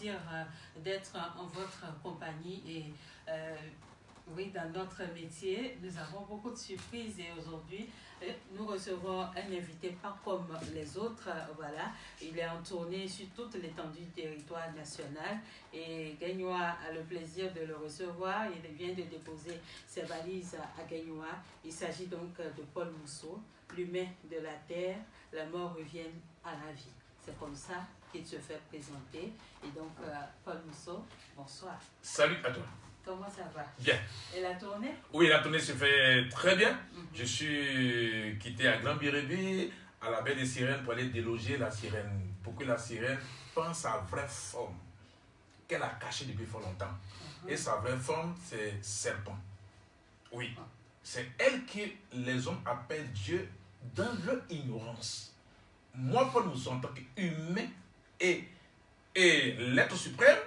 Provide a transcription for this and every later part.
plaisir d'être en votre compagnie et oui, dans notre métier, nous avons beaucoup de surprises et aujourd'hui, nous recevons un invité pas comme les autres. Voilà, il est en tournée sur toute l'étendue du territoire national et Gagnoa a le plaisir de le recevoir. Il vient de déposer ses valises à Gagnoa. Il s'agit donc de Paul Mousseau, l'humain de la terre, la mort revient à la vie. C'est comme ça qu'il se fait présenter. Et donc, Paul Mousseau, bonsoir. Salut à toi. Comment ça va? Bien. Et la tournée? Oui, la tournée se fait très bien. Je suis quitté à Grand-Birébé, à la baie des Sirènes, pour aller déloger la sirène. Pour que la sirène prenne sa vraie forme, qu'elle a cachée depuis fort longtemps. Et sa vraie forme, c'est serpent. Oui. C'est elle que les hommes appellent Dieu dans leur ignorance. Moi, Paul Mousseau, en tant qu'humain et l'être suprême,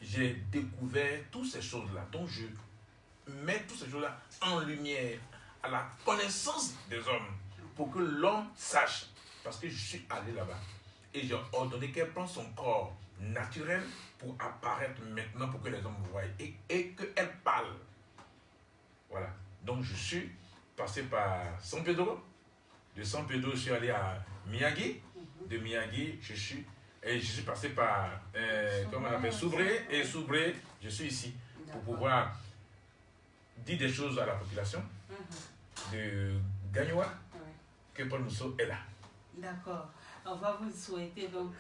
j'ai découvert toutes ces choses-là. Donc, je mets toutes ces choses-là en lumière, à la connaissance des hommes, pour que l'homme sache. Parce que je suis allé là-bas et j'ai ordonné qu'elle prenne son corps naturel pour apparaître maintenant, pour que les hommes voient et qu'elle parle. Voilà. Donc, je suis passé par San Pedro. De San Pedro, je suis allé à Miyagi. De Miyagi, je suis passé par comment on appelle, Soubré, et Soubré, je suis ici pour pouvoir dire des choses à la population de Gagnoa, que Paul Mousseau est là. D'accord. On va vous souhaiter donc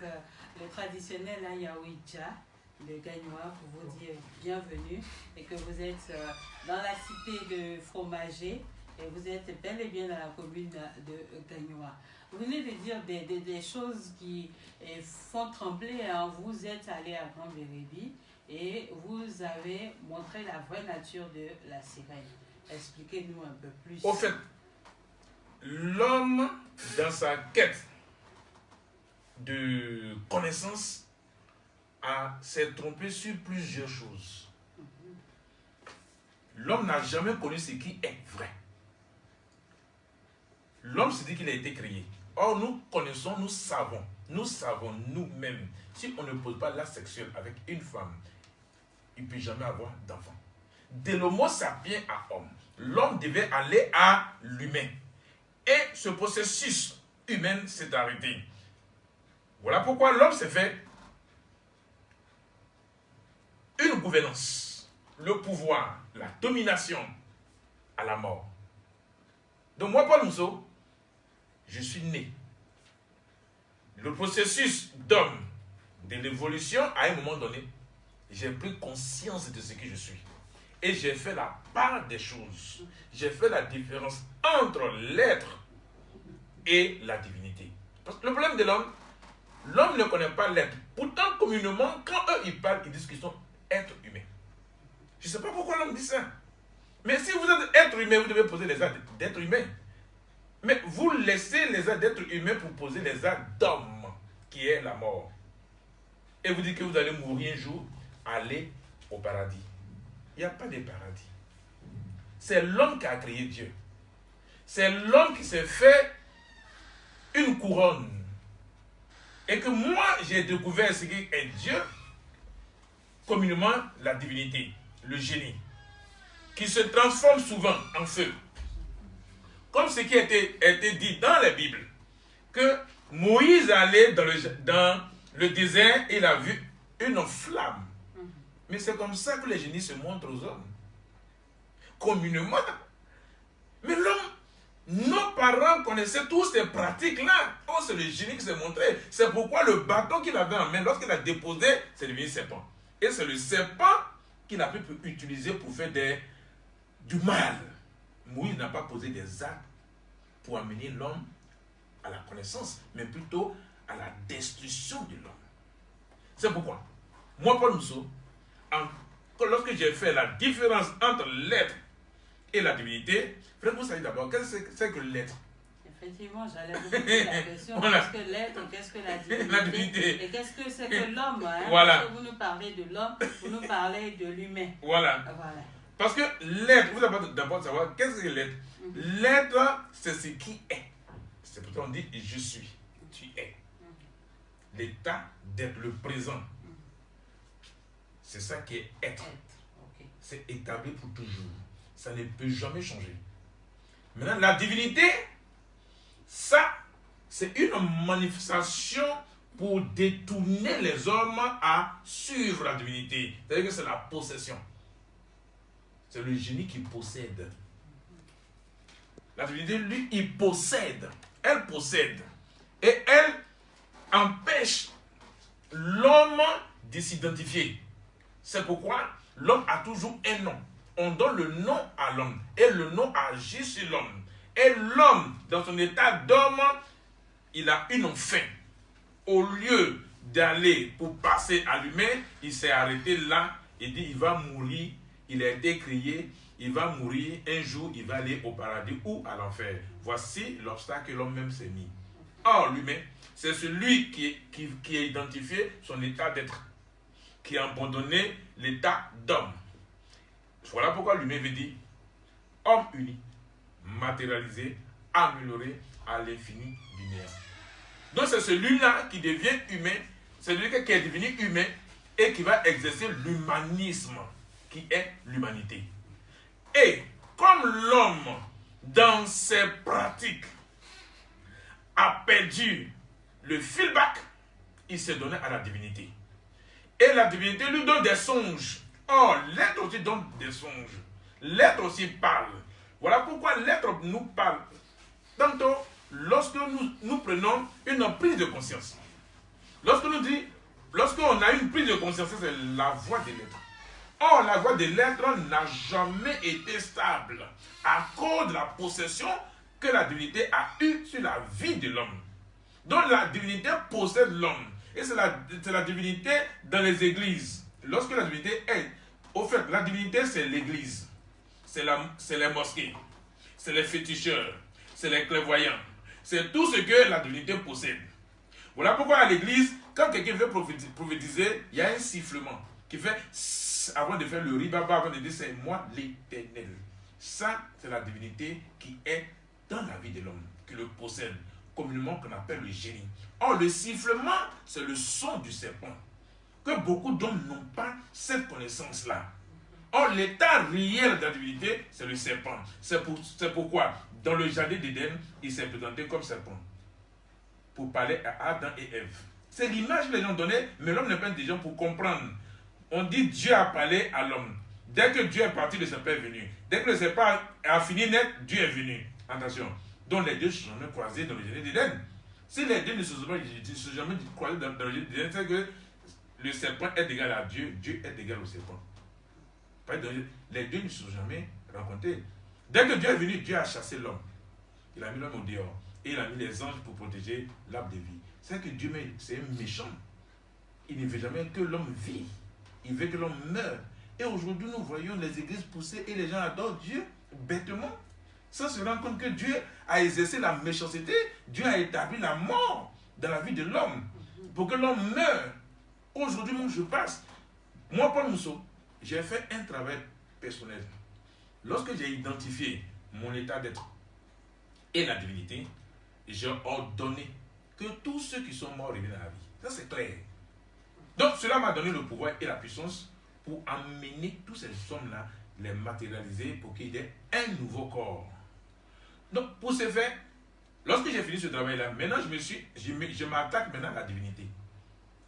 le traditionnel Ayaouidja de Gagnoa pour vous dire bienvenue et que vous êtes dans la cité de Fromager et vous êtes bel et bien dans la commune de Gagnoa. Vous venez de dire des choses qui font trembler. Hein. Vous êtes allé à Grand-Birébé et vous avez montré la vraie nature de la sirène. Expliquez-nous un peu plus. Au fait, l'homme, dans sa quête de connaissance, s'est trompé sur plusieurs choses. L'homme n'a jamais connu ce qui est vrai. L'homme se dit qu'il a été créé. Or, nous connaissons, nous savons nous-mêmes. Si on ne pose pas l'acte sexuel avec une femme, il ne peut jamais avoir d'enfant. De l'homo sapiens à homme, l'homme devait aller à l'humain. Et ce processus humain s'est arrêté. Voilà pourquoi l'homme s'est fait une gouvernance, le pouvoir, la domination à la mort. Donc moi, Paul Mousseau, je suis né. Le processus d'homme, de l'évolution, à un moment donné, j'ai pris conscience de ce que je suis. Et j'ai fait la part des choses. J'ai fait la différence entre l'être et la divinité. Parce que le problème de l'homme ne connaît pas l'être. Pourtant, communément, quand eux, ils parlent, ils disent qu'ils sont êtres humains. Je ne sais pas pourquoi l'homme dit ça. Mais si vous êtes être humain, vous devez poser les actes d'être humain. Mais vous laissez les actes d'être humain pour poser les actes d'homme, qui est la mort. Et vous dites que vous allez mourir un jour, aller au paradis. Il n'y a pas de paradis. C'est l'homme qui a créé Dieu. C'est l'homme qui s'est fait une couronne. Et que moi, j'ai découvert ce qu'est Dieu, communément la divinité, le génie, qui se transforme souvent en feu. Comme ce qui a été dit dans la Bible, que Moïse allait dans le désert et il a vu une flamme. Mais c'est comme ça que les génies se montrent aux hommes. Communément. Mais l'homme, nos parents connaissaient tous ces pratiques-là. Oh, c'est le génie qui s'est montré. C'est pourquoi le bâton qu'il avait en main, lorsqu'il a déposé, c'est devenu serpent. Et c'est le serpent qu'il a pu utiliser pour faire du mal. Moïse n'a pas posé des actes pour amener l'homme à la connaissance, mais plutôt à la destruction de l'homme. C'est pourquoi, moi, Paul Mousseau, lorsque j'ai fait la différence entre l'être et la divinité, vous savez d'abord, qu'est-ce que c'est que l'être? Effectivement, j'allais vous poser la question, voilà. Qu'est-ce que l'être, qu'est-ce que la divinité, la divinité. Et qu'est-ce que c'est que l'homme, hein? Voilà. Parce que vous nous parlez de l'homme, vous nous parlez de l'humain. Voilà. Parce que l'être, vous avez d'abord savoir qu'est-ce que l'être. L'être, c'est ce qui est. C'est pourquoi on dit je suis, tu es. L'état d'être, le présent. C'est ça qui est être. Ok. C'est établi pour toujours. Ça ne peut jamais changer. Maintenant, la divinité, ça, c'est une manifestation pour détourner les hommes à suivre la divinité. C'est-à-dire que c'est la possession. C'est le génie qui possède. La divinité, lui, il possède. Elle possède. Et elle empêche l'homme de s'identifier. C'est pourquoi l'homme a toujours un nom. On donne le nom à l'homme. Et le nom agit sur l'homme. Et l'homme, dans son état d'homme, il a une fin. Au lieu d'aller pour passer à l'humain, il s'est arrêté là. Il dit, il va mourir. Il a été créé. Il va mourir. Un jour, il va aller au paradis ou à l'enfer. Voici l'obstacle que l'homme même s'est mis. Or, l'humain, c'est celui qui a identifié son état d'être, qui a abandonné l'état d'homme. Voilà pourquoi l'humain veut dire homme uni, matérialisé, amélioré à l'infini du néant. Donc c'est celui-là qui devient humain, c'est celui qui est devenu humain et qui va exercer l'humanisme, qui est l'humanité. Et comme l'homme, dans ses pratiques, a perdu le feedback, il s'est donné à la divinité. Et la divinité lui donne des songes. Or, l'être aussi donne des songes. L'être aussi parle. Voilà pourquoi l'être nous parle. Tantôt, lorsque nous prenons une prise de conscience, lorsqu'on a une prise de conscience, c'est la voix de l'être. Or, la voix de l'être n'a jamais été stable à cause de la possession que la divinité a eue sur la vie de l'homme. Donc, la divinité possède l'homme. Et c'est la divinité dans les églises. Lorsque la divinité est... Au fait, la divinité, c'est l'église. C'est les mosquées. C'est les féticheurs. C'est les clairvoyants. C'est tout ce que la divinité possède. Voilà pourquoi à l'église, quand quelqu'un veut prophétiser, il y a un sifflement qui fait avant de faire le ribaba, avant de dire c'est moi l'Éternel. Ça, c'est la divinité qui est dans la vie de l'homme, qui le possède, communément qu'on appelle le génie. Or, le sifflement, c'est le son du serpent. Que beaucoup d'hommes n'ont pas cette connaissance-là. Or, l'état réel de la divinité, c'est le serpent. C'est pourquoi, dans le jardin d'Éden, il s'est présenté comme serpent. Pour parler à Adam et Ève. C'est l'image qu'ils ont donnée, mais l'homme n'est pas intelligent pour comprendre. On dit Dieu a parlé à l'homme. Dès que Dieu est parti, le serpent est venu. Dès que le serpent a fini net, Dieu est venu. Attention. Donc les deux se sont jamais croisés dans le jardin d'Éden. Si les deux ne se sont jamais croisés dans le jardin d'Éden, c'est que le serpent est égal à Dieu, Dieu est égal au serpent. Les deux ne se sont jamais rencontrés. Dès que Dieu est venu, Dieu a chassé l'homme. Il a mis l'homme au dehors. Et il a mis les anges pour protéger l'arbre de vie. C'est que Dieu, c'est un méchant. Il ne veut jamais que l'homme vive. Il veut que l'homme meure. Et aujourd'hui, nous voyons les églises pousser et les gens adorent Dieu bêtement. Sans se rendre compte que Dieu a exercé la méchanceté. Dieu a établi la mort dans la vie de l'homme. Pour que l'homme meure. Aujourd'hui, moi, je passe. Moi, Paul Mousseau, j'ai fait un travail personnel. Lorsque j'ai identifié mon état d'être et la divinité, j'ai ordonné que tous ceux qui sont morts reviennent à la vie. Ça, c'est clair. Donc, cela m'a donné le pouvoir et la puissance pour amener tous ces hommes-là, les matérialiser pour qu'il y ait un nouveau corps. Donc, pour ce faire, lorsque j'ai fini ce travail-là, maintenant, je m'attaque maintenant à la divinité.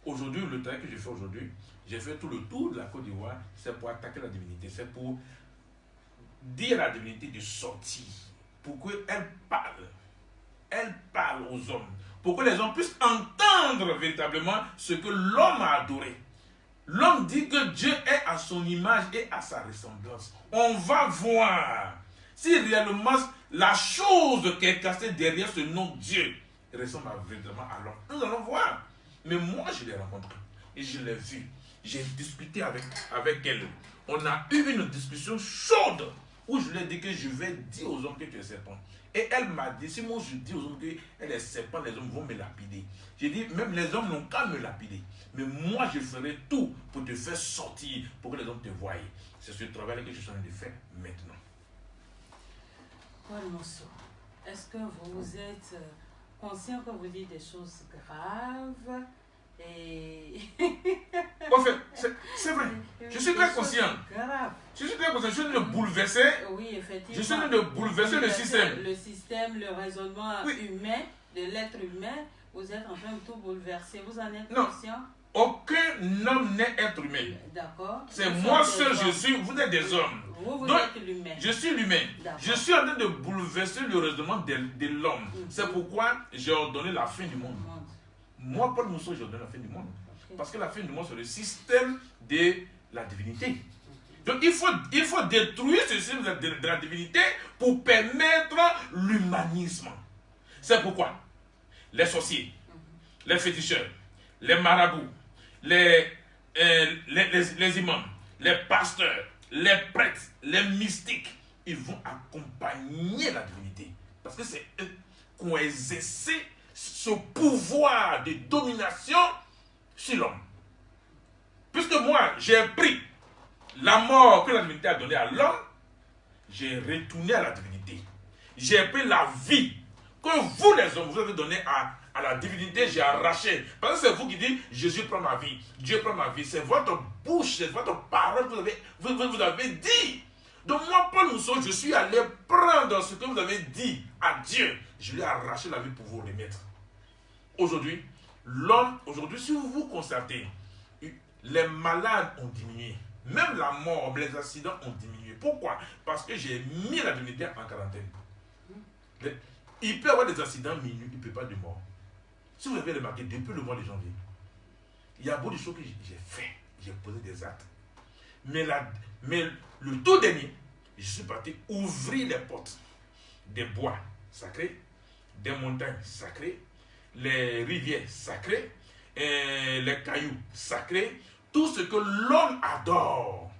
Aujourd'hui, le travail que je fais aujourd'hui, j'ai fait tout le tour de la Côte d'Ivoire, c'est pour attaquer la divinité. C'est pour dire à la divinité de sortir, pour qu'elle parle. Elle parle aux hommes, pour que les hommes puissent entendre véritablement ce que l'homme a adoré. L'homme dit que Dieu est à son image et à sa ressemblance. On va voir si réellement la chose qui est cachée derrière ce nom Dieu ressemble véritablement à l'homme. Nous allons voir. Mais moi, je l'ai rencontré et je l'ai vu. J'ai discuté avec elle. On a eu une discussion chaude où je lui ai dit que je vais dire aux hommes que tu es serpent. Et elle m'a dit, si moi je dis aux hommes qu'elle est serpent, les hommes vont me lapider. J'ai dit, même les hommes n'ont qu'à me lapider. Mais moi, je ferai tout pour te faire sortir, pour que les hommes te voient. C'est ce travail que je suis en train de faire maintenant. Paul Mousseau, est-ce que vous êtes conscient que vous dites des choses graves et... En fait, c'est vrai. suis en train de bouleverser. Oui, effectivement. Je suis en train de bouleverser le système. Le système, le raisonnement Oui. humain, de l'être humain, vous êtes en train de tout bouleverser. Vous en êtes Non. conscient? Aucun homme n'est être humain. D'accord. C'est moi seul, je suis. Vous êtes des hommes. Vous Donc, êtes l'humain. je suis l'humain. Je suis en train de bouleverser le raisonnement de l'homme. C'est pourquoi j'ai ordonné la fin du monde. Moi, Paul Mousseau, j'ai ordonné la fin du monde. Parce que la fin du monde, c'est le système de la divinité. Donc, il faut détruire ce système de la divinité pour permettre l'humanisme. C'est pourquoi les sorciers, les féticheurs, les marabouts, les imams, les pasteurs, les prêtres, les mystiques, ils vont accompagner la divinité. Parce que c'est eux qui ont exercé ce pouvoir de domination sur l'homme. Puisque moi, j'ai pris la mort que la divinité a donnée à l'homme, j'ai retourné à la divinité. J'ai pris la vie que vous, les hommes, vous avez donnée à la divinité, j'ai arraché. Parce que c'est vous qui dites, Jésus prend ma vie, Dieu prend ma vie. C'est votre bouche, c'est votre parole que vous avez dit. Donc moi, Paul Mousseau, je suis allé prendre ce que vous avez dit à Dieu. Je lui ai arraché la vie pour vous remettre. Aujourd'hui, l'homme, si vous constatez, les malades ont diminué. Même la mort, les accidents ont diminué. Pourquoi? Parce que j'ai mis la divinité en quarantaine. Il peut y avoir des accidents minus, il ne peut pas de mort. Si vous avez remarqué, depuis le mois de janvier, il y a beaucoup de choses que j'ai fait. J'ai posé des actes. Mais le tout dernier, je suis parti ouvrir les portes des bois sacrés, des montagnes sacrées, les rivières sacrées, les cailloux sacrés, tout ce que l'homme adore.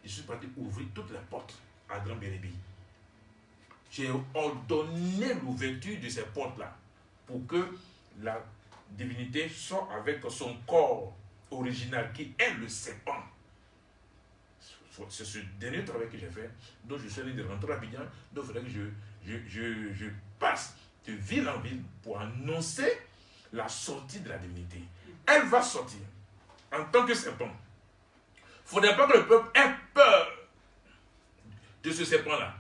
Je suis parti ouvrir toutes les portes à Grand Bérébi. J'ai ordonné l'ouverture de ces portes-là pour que la divinité sorte avec son corps original qui est le serpent. C'est ce dernier travail que j'ai fait. Donc je suis allé de rentrer à Abidjan. Donc il faudrait que je passe de ville en ville pour annoncer la sortie de la divinité. Elle va sortir en tant que serpent. Il ne faudrait pas que le peuple ait peur de ce serpent-là.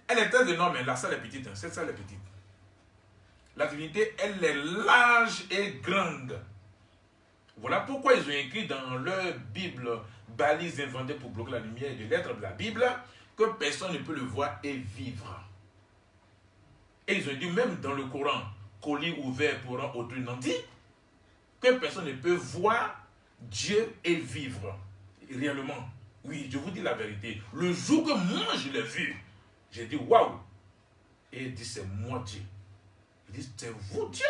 Elle est très énorme, mais la salle est petite. Cette salle est petite. La divinité, elle est large et grande. Voilà pourquoi ils ont écrit dans leur Bible, balise inventée pour bloquer la lumière des lettres de la Bible, que personne ne peut le voir et vivre. Et ils ont dit même dans le Coran, colis ouvert pour un autrui nanti, que personne ne peut voir Dieu et vivre. Réellement. Oui, je vous dis la vérité. Le jour que moi je l'ai vu, j'ai dit waouh. Et il dit c'est moi Dieu. Il dit c'est vous Dieu.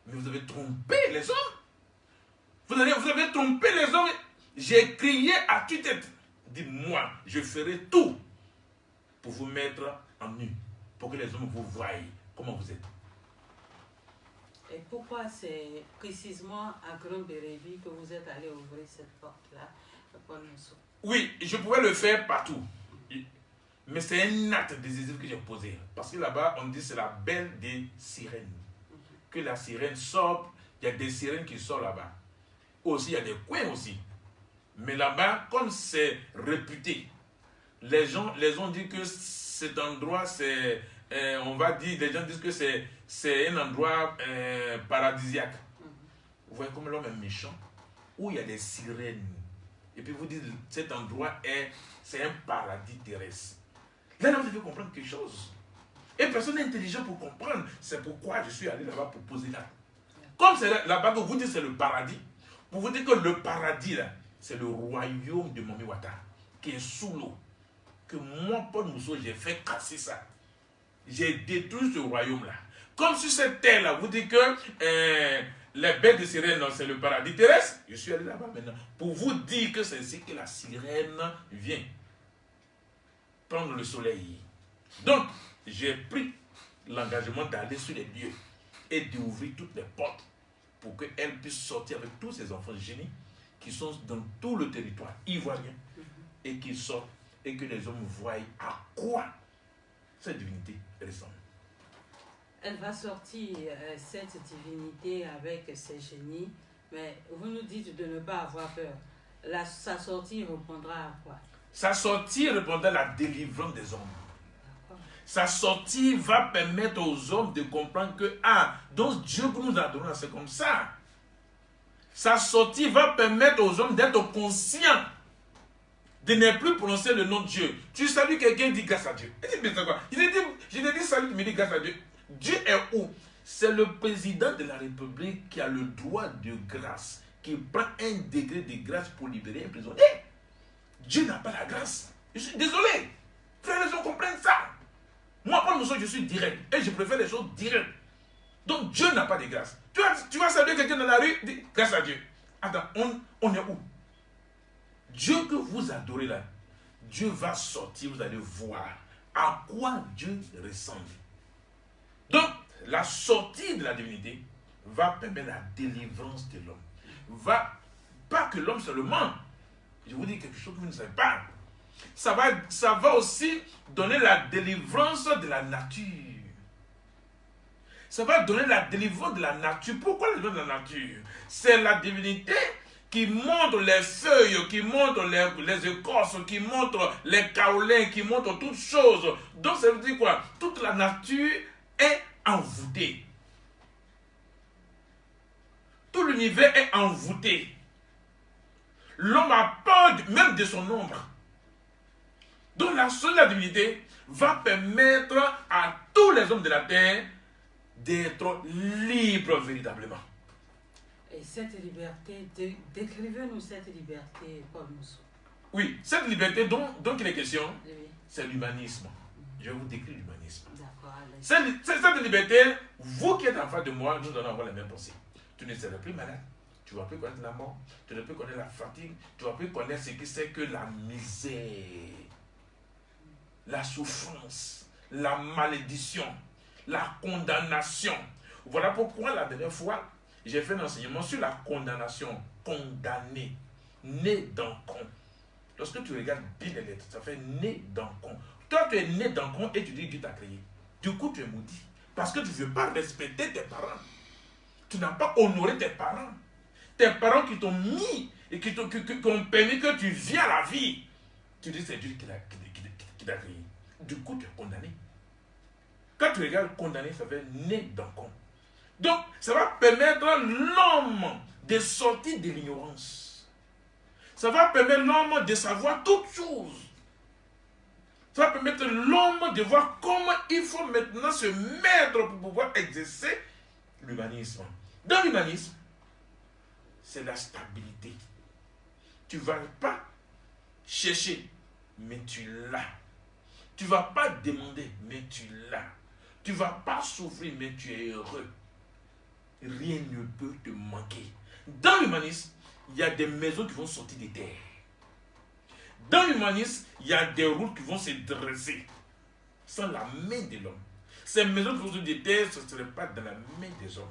Mais vous avez trompé les hommes. Vous avez trompé les hommes. J'ai crié à tue-tête. Dis-moi, je ferai tout pour vous mettre en nu. Pour que les hommes vous voient comment vous êtes. Et pourquoi c'est précisément à Grand Bérébi que vous êtes allé ouvrir cette porte-là, Paul Mousseau? Oui, je pouvais le faire partout. Mais c'est un acte décisif que j'ai posé. Parce que là-bas, on dit que c'est la belle des sirènes. Que la sirène sort, il y a des sirènes qui sortent là-bas. Aussi, il y a des coins aussi. Mais là-bas, comme c'est réputé, les gens disent que cet endroit, c'est, on va dire, les gens disent que c'est un endroit paradisiaque. Vous voyez comme l'homme est méchant, où il y a des sirènes. Et puis vous dites, cet endroit c'est un paradis terrestre. Là, vous devez comprendre quelque chose. Et personne n'est intelligent pour comprendre. C'est pourquoi je suis allé là-bas pour poser là. Comme c'est là-bas que vous dites c'est le paradis, pour vous dire que le paradis, là, c'est le royaume de Mami Wata, qui est sous l'eau. Que moi, Paul Mousseau, j'ai fait casser ça. J'ai détruit ce royaume-là. Comme sur cette terre-là, vous dites que les bêtes de sirène, c'est le paradis terrestre. Je suis allé là-bas maintenant pour vous dire que c'est ici que la sirène vient prendre le soleil. Donc, j'ai pris l'engagement d'aller sur les lieux et d'ouvrir toutes les portes pour qu'elle puisse sortir avec tous ces enfants génies qui sont dans tout le territoire ivoirien et qui sortent et que les hommes voient à quoi cette divinité ressemble. Elle va sortir, cette divinité, avec ses génies, mais vous nous dites de ne pas avoir peur. Sa sortie répondra à quoi? Sa sortie répondra à la délivrance des hommes. Sa sortie va permettre aux hommes de comprendre que, donc Dieu nous a donné, c'est comme ça. Sa sortie va permettre aux hommes d'être conscients, de ne plus prononcer le nom de Dieu. Tu salues quelqu'un, dis grâce à Dieu. Et tu dis quoi? Je te dis salut, tu me dis grâce à Dieu. Dieu est où? C'est le président de la République qui a le droit de grâce, qui prend un degré de grâce pour libérer un prisonnier. Dieu n'a pas la grâce. Je suis désolé. Frères, les gens comprennent ça. Moi, Paul Mousso, je suis direct. Et je préfère les choses directes. Donc, Dieu n'a pas de grâce. Tu vas saluer quelqu'un dans la rue, dis grâce à Dieu. Attends, on est où? Dieu que vous adorez là, Dieu va sortir, vous allez voir à quoi Dieu ressemble. Donc, la sortie de la divinité va permettre la délivrance de l'homme. Pas que l'homme seulement. Je vous dis quelque chose que vous ne savez pas. Ça va aussi donner la délivrance de la nature. Ça va donner la délivrance de la nature. Pourquoi la délivrance de la nature? C'est la divinité qui montre les feuilles, qui montre les écorces, qui montre les kaolins, qui montre toutes choses. Donc ça veut dire quoi? Toute la nature est envoûtée. Tout l'univers est envoûté. L'homme a peur même de son ombre. Donc la seule la divinité va permettre à tous les hommes de la terre d'être libres véritablement. Et cette liberté, décrivez-nous cette liberté, Paul Mousso. Oui, cette liberté dont il est question, Oui. c'est l'humanisme. Je vous décris l'humanisme. D'accord. Cette liberté, vous qui êtes en face de moi, nous allons avoir les mêmes pensées. Tu ne seras plus malade. Tu ne vas plus connaître la mort. Tu ne vas plus connaître la fatigue. Tu ne vas plus connaître ce que c'est que la misère, la souffrance, la malédiction, la condamnation. Voilà pourquoi la dernière fois, j'ai fait un enseignement sur la condamnation. Condamné, né d'encon. Lorsque tu regardes bien les lettres, ça fait né d'encon. Toi, tu es né d'encon et tu dis que Dieu t'a créé. Du coup, tu es maudit. Parce que tu ne veux pas respecter tes parents. Tu n'as pas honoré tes parents. Tes parents qui t'ont mis et qui t'ont permis que tu viens à la vie. Tu dis c'est Dieu qui t'a créé. Du coup, tu es condamné. Quand tu regardes condamné, ça fait né d'encon. Donc, ça va permettre l'homme de sortir de l'ignorance. Ça va permettre l'homme de savoir toutes choses. Ça va permettre l'homme de voir comment il faut maintenant se mettre pour pouvoir exercer l'humanisme. Dans l'humanisme, c'est la stabilité. Tu ne vas pas chercher, mais tu l'as. Tu ne vas pas demander, mais tu l'as. Tu ne vas pas souffrir, mais tu es heureux. Rien ne peut te manquer. Dans l'humanisme, il y a des maisons qui vont sortir des terres. Dans l'humanisme, il y a des routes qui vont se dresser sans la main de l'homme. Ces maisons qui vont sortir des terres, ce ne serait pas dans la main des hommes.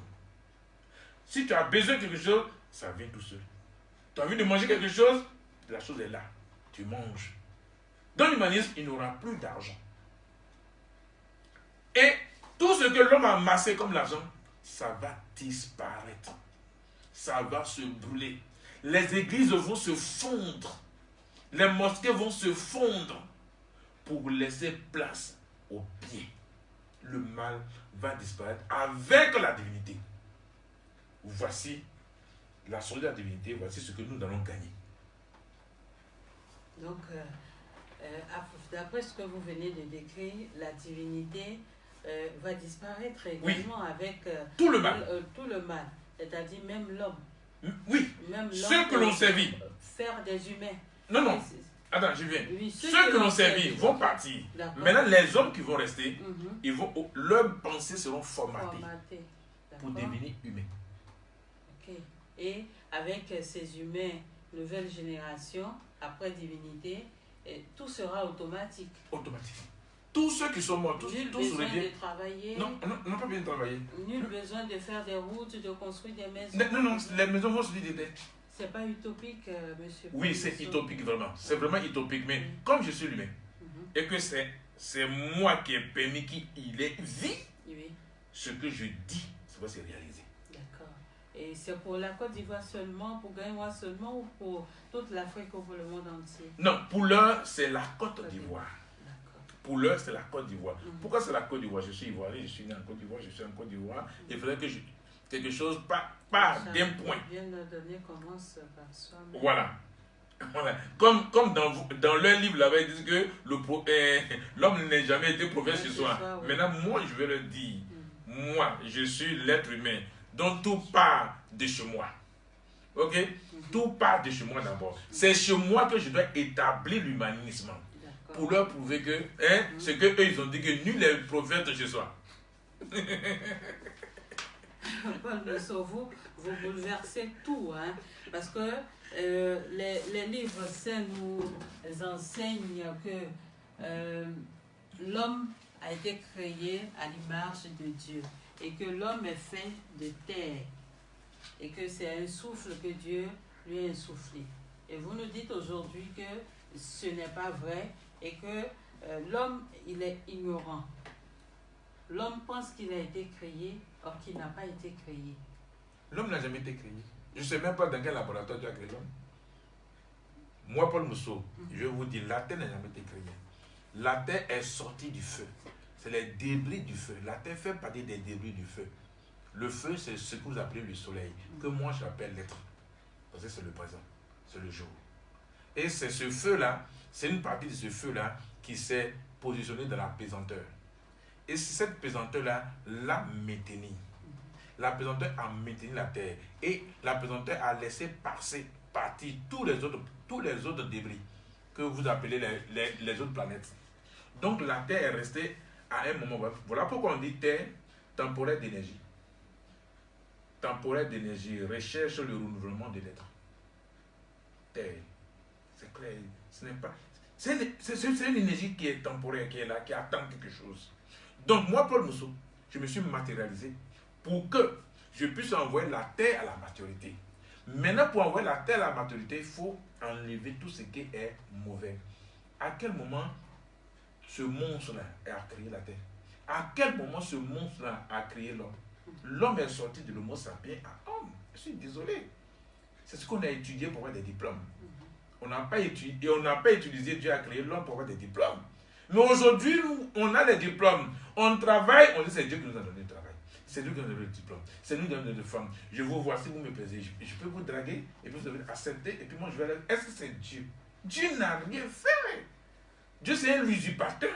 Si tu as besoin de quelque chose, ça vient tout seul. Tu as envie de manger quelque chose, la chose est là. Tu manges. Dans l'humanisme, il n'aura plus d'argent. Et tout ce que l'homme a amassé comme l'argent, ça va disparaître. Ça va se brûler. Les églises vont se fondre. Les mosquées vont se fondre pour laisser place au bien. Le mal va disparaître avec la divinité. Voici la sortie de la divinité, voici ce que nous allons gagner. Donc, d'après ce que vous venez de décrire, la divinité va disparaître également avec tout le mal. Tout le mal, c'est-à-dire même l'homme. Oui, même ceux que l'on servit. Faire des humains. Non. Attends, je viens. Oui, ceux que l'on servit vont partir. Maintenant, les hommes qui vont rester, leurs pensées seront formatées pour devenir humains. Ok. Et avec ces humains, nouvelle génération, après divinité, tout sera automatique. Automatique. Tous ceux qui sont morts, tous besoin de travailler. Non, pas bien travailler. Nul besoin de faire des routes, de construire des maisons. Non, les maisons vont se vider. C'est pas utopique, monsieur. Oui, c'est utopique vraiment. C'est vraiment utopique. Mais comme je suis humain, et que c'est moi qui ai permis qu'il ait vie, ce que je dis, ça va se réaliser. D'accord. Et c'est pour la Côte d'Ivoire seulement, pour Gaïwa seulement ou pour toute l'Afrique ou pour le monde entier? Non, pour l'heure, c'est la Côte d'Ivoire. Pour l'heure, c'est la Côte d'Ivoire. Pourquoi c'est la Côte d'Ivoire? Je suis ivoirien, je suis né en Côte d'Ivoire, je suis en Côte d'Ivoire. Il faudrait que je... quelque chose, pas d'un point. Bien de donner commence par soi-même. Voilà. Voilà. Comme dans leur livre, là, ils disent que l'homme n'a jamais été prophète chez soi. Oui. Maintenant, moi, je vais le dire. Moi, je suis l'être humain dont tout part de chez moi. Ok? Tout part de chez moi d'abord. C'est chez moi que je dois établir l'humanisme. Pour leur prouver que, c'est que eux, ils ont dit que nul n'est prophète chez soi. Paul Musso, vous bouleversez tout, hein, parce que les livres saints nous enseignent que l'homme a été créé à l'image de Dieu et que l'homme est fait de terre et que c'est un souffle que Dieu lui a insoufflé. Et vous nous dites aujourd'hui que ce n'est pas vrai et que l'homme, il est ignorant. L'homme pense qu'il a été créé, or qu'il n'a pas été créé. L'homme n'a jamais été créé. Je ne sais même pas dans quel laboratoire tu as créé l'homme. Moi, Paul Musso, je vous dis, la terre n'a jamais été créée. La terre est sortie du feu. C'est les débris du feu. La terre fait partie des débris du feu. Le feu, c'est ce que vous appelez le soleil, que moi j'appelle l'être. Parce que c'est le présent, c'est le jour. Et c'est ce feu-là, c'est une partie de ce feu-là qui s'est positionné dans la pesanteur. Et cette pesanteur-là l'a maintenue. La pesanteur a maintenu la terre. Et la pesanteur a laissé partir tous les autres débris que vous appelez les autres planètes. Donc la terre est restée à un moment. Voilà pourquoi on dit terre temporaire d'énergie. Temporaire d'énergie recherche le renouvellement de l'être. Terre. C'est clair. Ce n'est pas. C'est une énergie qui est temporaire, qui est là, qui attend quelque chose. Donc moi, Paul Musso, je me suis matérialisé pour que je puisse envoyer la terre à la maturité. Maintenant, pour envoyer la terre à la maturité, il faut enlever tout ce qui est mauvais. À quel moment ce monstre-là a créé la terre? À quel moment ce monstre-là a créé l'homme? L'homme est sorti de l'homo sapiens à homme. Je suis désolé. C'est ce qu'on a étudié pour avoir des diplômes. On n'a pas étudié, on n'a pas utilisé Dieu a créé l'homme pour avoir des diplômes. Mais aujourd'hui, on a les diplômes. On travaille, on dit c'est Dieu qui nous a donné le travail. C'est lui qui nous a donné le diplôme. C'est lui qui nous a donné le femme. Je vous vois, si vous me plaisez, je peux vous draguer et puis vous devez accepter et puis moi je vais aller. Est-ce que c'est Dieu? Dieu n'a rien fait. Dieu c'est un usurpateur.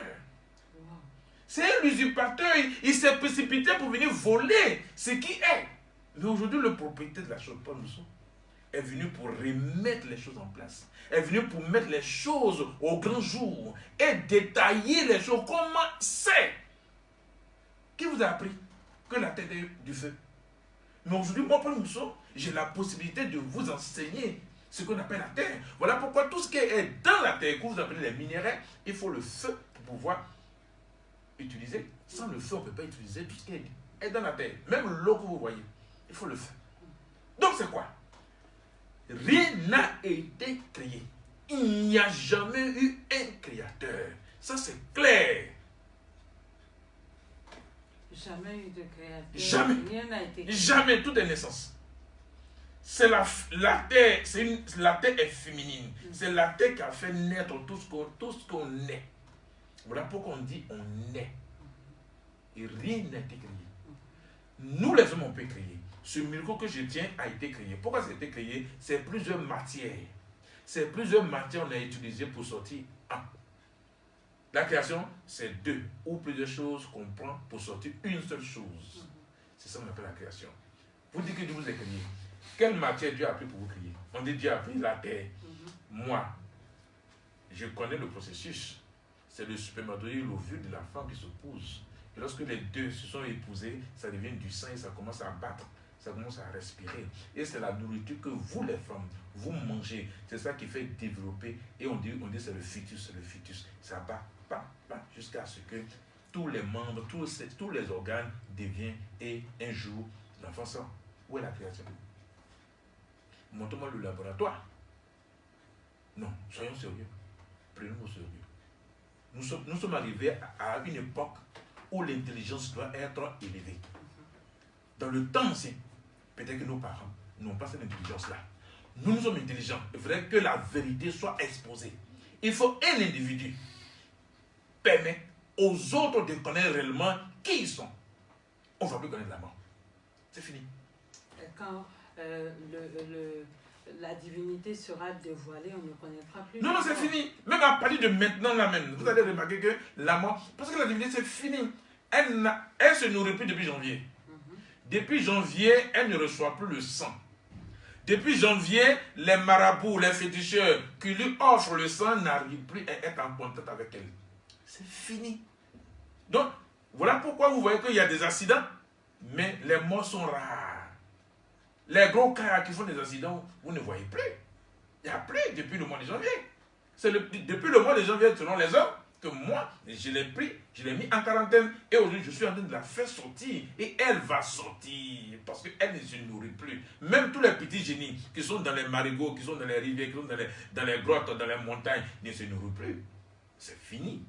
C'est un usurpateur. Il s'est précipité pour venir voler ce qui est. Mais aujourd'hui, le propriétaire de la chose, Paul Musso, est venu pour remettre les choses en place. Est venu pour mettre les choses au grand jour et détailler les choses. Comment c'est? Qui vous a appris que la terre est du feu? Mais aujourd'hui, moi, Paul Musso, j'ai la possibilité de vous enseigner ce qu'on appelle la terre. Voilà pourquoi tout ce qui est dans la terre, que vous appelez les minéraux, il faut le feu pour pouvoir utiliser. Sans le feu, on ne peut pas utiliser tout ce qui est dans la terre. Même l'eau que vous voyez, il faut le feu. Donc c'est quoi? Rien n'a été créé. Il n'y a jamais eu un créateur. Ça c'est clair. Jamais eu de créateur. Jamais. Rien n'a été créé. Jamais. Tout est naissance. C'est la terre. La terre est féminine. C'est la terre qui a fait naître tout ce qu'on est. Voilà pourquoi on dit on est. Et rien n'a été créé. Nous les hommes on peut créer. Ce micro que je tiens a été créé. Pourquoi ça a été créé? C'est plusieurs matières. C'est plusieurs matières qu'on a utilisées pour sortir un. La création, c'est deux ou plusieurs choses qu'on prend pour sortir une seule chose. C'est ça qu'on appelle la création. Vous dites que Dieu vous a créé. Quelle matière Dieu a pris pour vous créer? On dit Dieu a pris la terre. Moi, je connais le processus. C'est le spermatozoïde, l'ovule de la femme qui se pose. Et lorsque les deux se sont épousés, ça devient du sang et ça commence à battre. Ça commence à respirer. Et c'est la nourriture que vous, les femmes, vous mangez. C'est ça qui fait développer. Et on dit c'est le fœtus, c'est le fœtus. Ça bat, jusqu'à ce que tous les membres, tous les organes deviennent. Et un jour, l'enfant sort. Où est la création? Montre-moi le laboratoire. Non, soyons sérieux. Prenons-nous au sérieux. Nous sommes arrivés à une époque où l'intelligence doit être élevée. Dans le temps aussi, Peut-être que nos parents n'ont pas cette intelligence-là. Nous sommes intelligents. Il faudrait que la vérité soit exposée. Il faut un individu permet aux autres de connaître réellement qui ils sont. On ne va plus connaître la mort. C'est fini. Quand la divinité sera dévoilée, on ne connaîtra plus. Non, c'est fini. Même à partir de maintenant, là même, vous allez remarquer que la mort, parce que la divinité, c'est fini. Elle se nourrit plus depuis janvier. Depuis janvier, elle ne reçoit plus le sang. Depuis janvier, les marabouts, les féticheurs qui lui offrent le sang n'arrivent plus à être en contact avec elle. C'est fini. Donc, voilà pourquoi vous voyez qu'il y a des accidents, mais les morts sont rares. Les gros cas qui font des accidents, vous ne voyez plus. Il n'y a plus depuis le mois de janvier. C'est depuis le mois de janvier, selon les hommes, que moi, je l'ai pris, je l'ai mis en quarantaine. Et aujourd'hui, je suis en train de la faire sortir. Et elle va sortir. Parce qu'elle ne se nourrit plus. Même tous les petits génies qui sont dans les marigots, qui sont dans les rivières, qui sont dans les grottes, dans les montagnes, ne se nourrissent plus. C'est fini.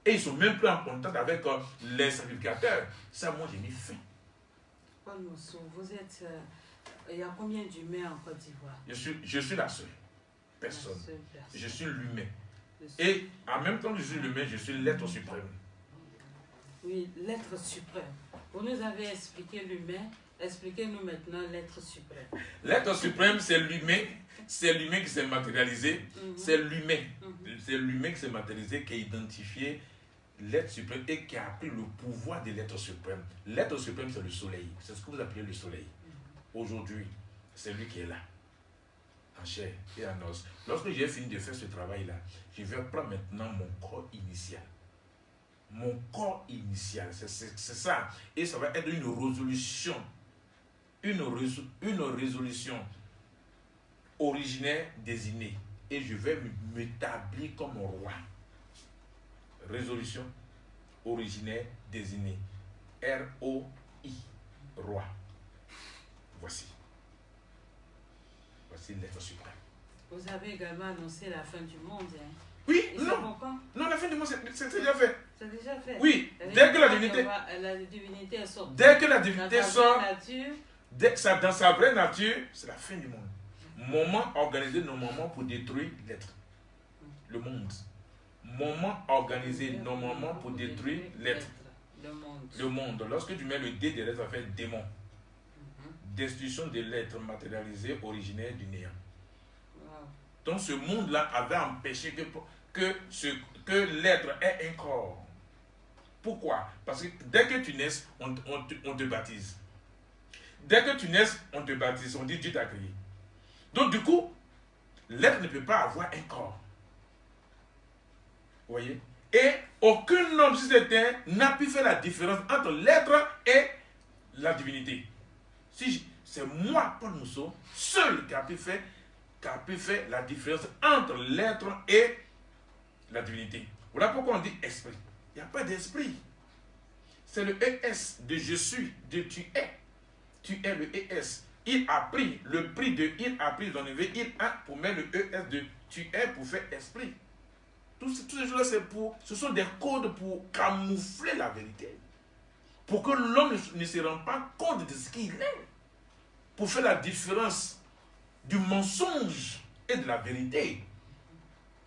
Et ils ne sont même plus en contact avec les sacrificateurs. Ça, moi, j'ai mis fin. Paul Moussou, vous êtes... il y a combien d'humains en Côte d'Ivoire? Je suis la seule personne. Je suis l'humain. Et en même temps que je suis l'humain, je suis l'être suprême. Oui, l'être suprême. Vous nous avez expliqué l'humain. Expliquez-nous maintenant l'être suprême. L'être suprême, c'est l'humain. C'est l'humain qui s'est matérialisé. C'est l'humain. C'est l'humain qui s'est matérialisé, qui a identifié l'être suprême et qui a pris le pouvoir de l'être suprême. L'être suprême, c'est le soleil. C'est ce que vous appelez le soleil. Aujourd'hui, c'est lui qui est là, en chair et en os. Lorsque j'ai fini de faire ce travail-là, je vais prendre maintenant mon corps initial. Mon corps initial, c'est ça. Et ça va être une résolution. Une résolution originaire désignée. Et je vais m'établir comme roi. Résolution originaire désignée. R-O-I. Roi. Voici. Voici l'être suprême. Vous avez également annoncé la fin du monde. Hein? Oui, et non. Non, la fin du monde, c'est déjà fait. C'est déjà fait. Oui, dès que la divinité est sortie. Dès que la divinité sort, dans sa vraie nature, c'est la fin du monde. Moment organisé normalement pour détruire l'être. Le monde. Moment organisé normalement pour détruire l'être. Le monde. Lorsque tu mets le D derrière, ça fait démon. Destruction de l'être matérialisé originaire du néant. Wow. Donc ce monde-là avait empêché que l'être ait un corps. Pourquoi? Parce que dès que tu nais, on te baptise. Dès que tu nais, on te baptise. On dit Dieu t'a créé. Donc du coup, l'être ne peut pas avoir un corps. Vous voyez? Et aucun homme sur cette terre n'a pu faire la différence entre l'être et la divinité. Si c'est moi, Paul Moussou, seul qui a pu faire la différence entre l'être et la divinité. Voilà pourquoi on dit esprit. Il n'y a pas d'esprit. C'est le ES de je suis, de tu es. Tu es le ES. Il a pris le prix de il a pris d'enlever il a pour mettre le ES de tu es pour faire esprit. Toutes ces choses-là, ce sont des codes pour camoufler la vérité. Pour que l'homme ne se rende pas compte de ce qu'il est. Pour faire la différence du mensonge et de la vérité.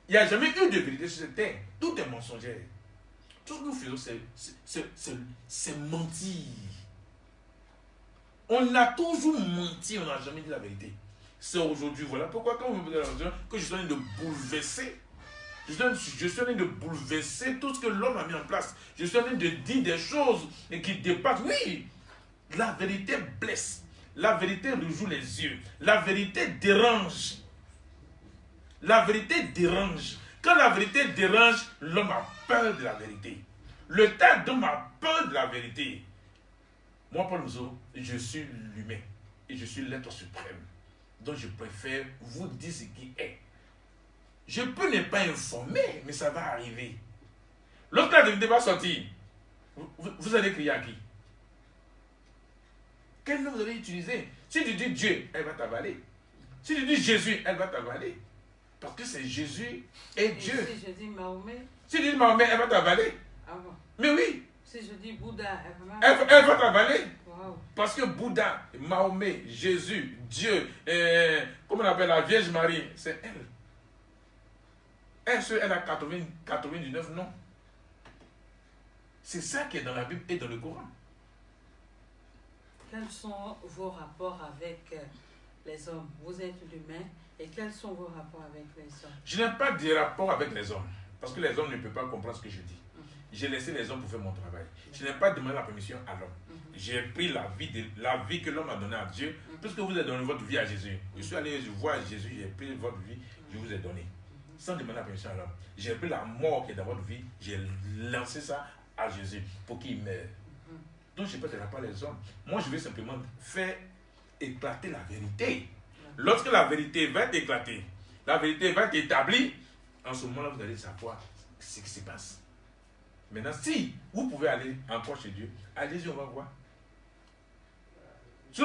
Il n'y a jamais eu de vérité sur cette terre. Tout est mensonger. Tout ce que nous faisons, c'est mentir. On a toujours menti, on n'a jamais dit la vérité. C'est aujourd'hui, voilà pourquoi quand vous me posez la question, que je suis en train de bouleverser, je suis en train de bouleverser tout ce que l'homme a mis en place. Je suis en train de dire des choses qui dépassent. Oui, la vérité blesse. La vérité réjoue les yeux. La vérité dérange. La vérité dérange. Quand la vérité dérange, l'homme a peur de la vérité. Le tas d'hommes a peur de la vérité. Moi, Paul Moussou, je suis l'humain. Et je suis l'être suprême. Donc je préfère vous dire ce qui est. Je peux ne pas informer, mais ça va arriver. Lorsque la divinité va sortir, vous allez crier à qui? Quel nom vous allez utiliser? Si tu dis Dieu, elle va t'avaler. Si tu dis Jésus, elle va t'avaler. Parce que c'est Jésus et Dieu. Si je dis Mahomet? Si tu dis Mahomet, elle va t'avaler. Ah bon? Mais oui, Si je dis Bouddha, elle va travailler. Wow. Parce que Bouddha, Mahomet, Jésus, Dieu, comment on appelle la Vierge Marie, c'est elle. Est-ce qu'elle a 99? Non. C'est ça qui est dans la Bible et dans le Coran. Quels sont vos rapports avec les hommes? Vous êtes l'humain. Et quels sont vos rapports avec les hommes? Je n'ai pas de rapport avec les hommes. Parce que les hommes ne peuvent pas comprendre ce que je dis. J'ai laissé les hommes pour faire mon travail. Je n'ai pas demandé la permission à l'homme. J'ai pris la vie que l'homme a donnée à Dieu. Puisque vous avez donné votre vie à Jésus. Je suis allé voir Jésus, j'ai pris votre vie, je vous ai donné. Sans demander la permission à l'homme. J'ai pris la mort qui est dans votre vie, j'ai lancé ça à Jésus pour qu'il meure. Donc je ne peux pas les hommes. Moi je vais simplement faire éclater la vérité. Lorsque la vérité va être éclatée, la vérité va être établie, en ce moment-là vous allez savoir ce qui se passe. Maintenant, si vous pouvez aller encore chez Dieu, allez-y, on va voir.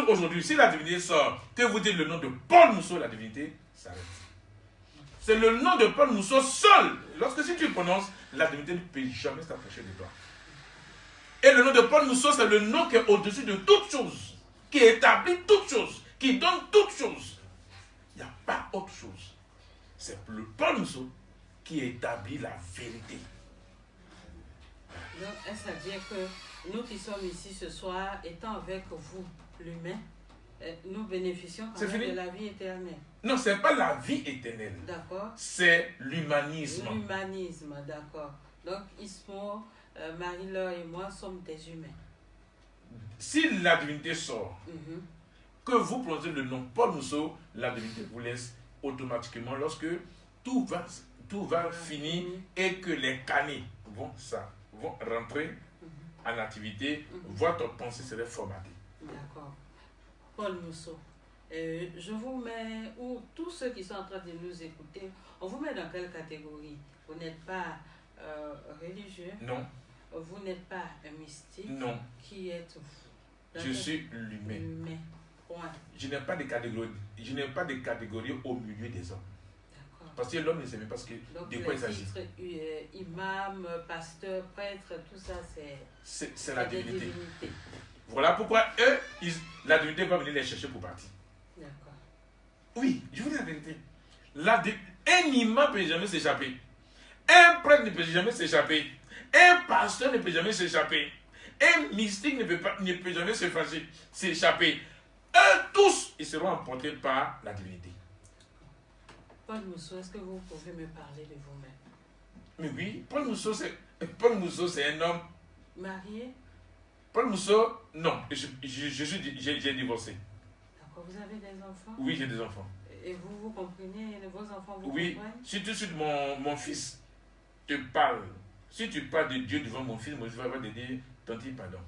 Aujourd'hui, si la divinité sort, que vous dites le nom de Paul Mousseau, la divinité s'arrête. C'est le nom de Paul Mousseau seul. Lorsque si tu le prononces, la divinité ne peut jamais s'approcher de toi. Et le nom de Paul Mousseau, c'est le nom qui est au-dessus de toutes choses, qui établit toutes choses, qui donne toutes choses. Il n'y a pas autre chose. C'est le Paul Mousseau qui établit la vérité. Donc, est-ce à dire que nous qui sommes ici ce soir, étant avec vous, l'humain, nous bénéficions quand même de la vie éternelle? Non, ce n'est pas la vie éternelle. D'accord. C'est l'humanisme. L'humanisme, d'accord. Donc, Ismo, Marie-Laure et moi sommes des humains. Si la divinité sort, que vous prononcez le nom Paul Mousseau, la divinité vous laisse automatiquement lorsque tout va finir et que les canets vont rentrer en activité, votre pensée serait formatée. D'accord. Paul Mousseau, je vous mets, ou tous ceux qui sont en train de nous écouter, on vous met dans quelle catégorie? Vous n'êtes pas religieux? Non. Vous n'êtes pas un mystique? Non. Qui êtes-vous? Je suis l'humain. L'humain. Point. Je n'ai pas de catégorie au milieu des hommes. Parce que l'homme ne sait même pas de quoi il s'agit. Imam, pasteur, prêtre, tout ça, c'est la divinité. Voilà pourquoi la divinité va venir les chercher pour partir. D'accord. Oui, je vous dis la vérité. Un imam ne peut jamais s'échapper. Un prêtre ne peut jamais s'échapper. Un pasteur ne peut jamais s'échapper. Un mystique ne peut jamais s'échapper. Eux tous, ils seront emportés par la divinité. Paul Mousseau, est-ce que vous pouvez me parler de vous-même? Mais oui, Paul Mousseau, c'est un homme. Marié? Paul Mousseau, non, j'ai divorcé. D'accord, vous avez des enfants? Oui, j'ai des enfants. Et vous comprenez, vos enfants vous comprennent? Si tout de suite mon fils te parle, si tu parles de Dieu devant mon fils, moi je vais te dire, tanti, pardon.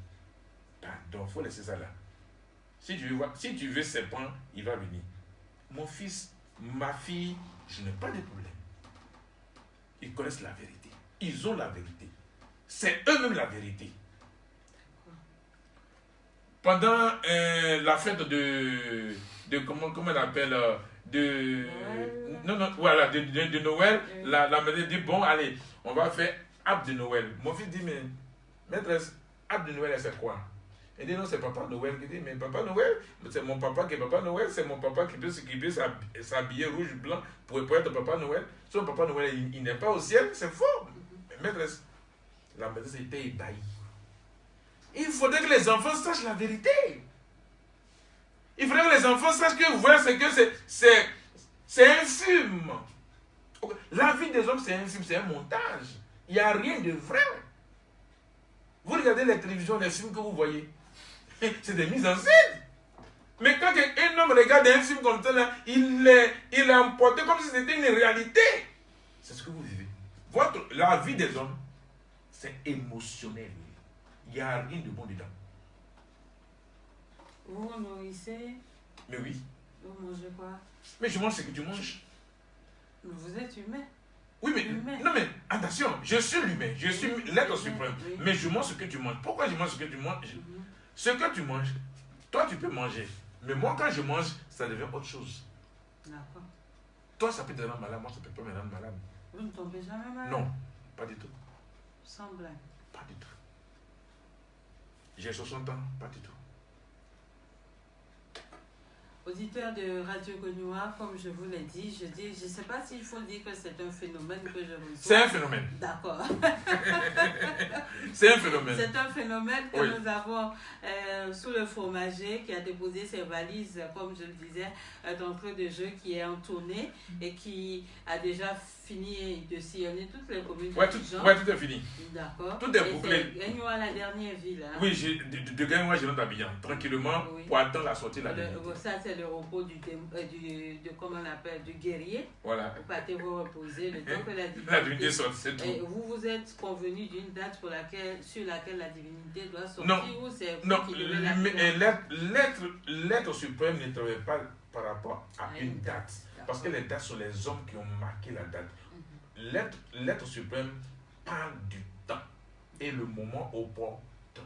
Pardon, il faut laisser ça là. Si tu veux serpent, il va venir. Mon fils, ma fille, je n'ai pas de problème. Ils connaissent la vérité. Ils ont la vérité. C'est eux-mêmes la vérité. Pendant la fête de comment on appelle de Noël, la maîtresse dit bon allez, on va faire arbre de Noël. Mon fils dit mais maîtresse, arbre de Noël c'est quoi? Il dit non, c'est Papa Noël qui dit mais Papa Noël, c'est mon papa qui est Papa Noël, c'est mon papa qui peut s'habiller rouge blanc pour être Papa Noël. Son Papa Noël il n'est pas au ciel, c'est faux. Mais maîtresse, la maîtresse était ébahie. Il faudrait que les enfants sachent la vérité. Il faudrait que les enfants sachent que voir c'est que c'est un film. La vie des hommes c'est un film, c'est un montage. Il n'y a rien de vrai. Vous regardez les télévisions, les films que vous voyez, c'est des mises en scène. Mais quand un homme regarde un film comme ça, là, il est emporté comme si c'était une réalité. C'est ce que vous vivez. La vie des hommes, c'est émotionnel. Il n'y a rien de bon dedans. Vous vous nourrissez? Mais oui. Vous mangez quoi? Mais je mange ce que tu manges. Mais vous êtes humain. Oui, mais non, mais attention, je suis l'humain, je suis l'être suprême. Oui. Mais je mange ce que tu manges. Pourquoi je mange ce que tu manges? Ce que tu manges, toi tu peux manger. Mais moi quand je mange, ça devient autre chose. D'accord. Toi ça peut te rendre malade, moi ça peut pas me rendre malade. Vous ne tombez jamais malade? Non, pas du tout. Sans blague. Pas du tout. J'ai 60 ans, pas du tout. Auditeur de Radio Goniwa, comme je vous l'ai dit, je ne sais pas s'il faut dire que c'est un phénomène que je reçois. C'est un phénomène. D'accord. C'est un phénomène. C'est un phénomène que Oui. nous avons sous le fromager qui a déposé ses valises, comme je le disais, d'entrée de jeu qui est en tournée et qui a déjà fini de sillonner toutes les communes. Ouais, tout est fini. D'accord. Tout est bouclé. C'est Gagnoa, la dernière ville. Hein. Oui, de Gagnoa, je rentre à Abidjan, tranquillement, Oui. pour attendre la sortie de la divinité. Ça, c'est le repos comment on appelle, du guerrier. Voilà. Vous partez vous reposer le temps que La divinité sort, c'est tout. Et vous êtes convenu d'une date sur laquelle la divinité doit sortir Non, ou c'est vous non, qui devez la l'être suprême ne travaille pas par rapport à une date. Parce que les dates sont les hommes qui ont marqué la date. L'être suprême parle du temps et le moment opportun.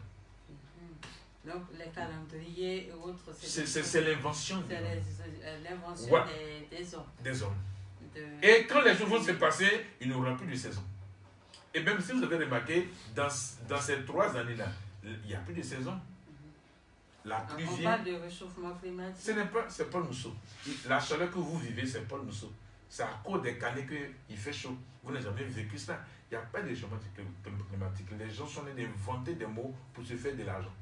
Donc les calendriers et autres, c'est l'invention c'est l'invention ouais. des hommes. Et quand les jours vont se passer, il n'y aura plus de saison. Et même si vous avez remarqué, dans ces 3 années-là, il n'y a plus de saison. La pluie on vient. parle de réchauffement climatique. C'est pas le mousseau. La chaleur que vous vivez, c'est pas le mousseau. C'est à cause des canets qu'il fait chaud. Vous n'avez jamais vécu ça. Il n'y a pas de réchauffement climatique. Les gens sont inventer des mots pour se faire de l'argent.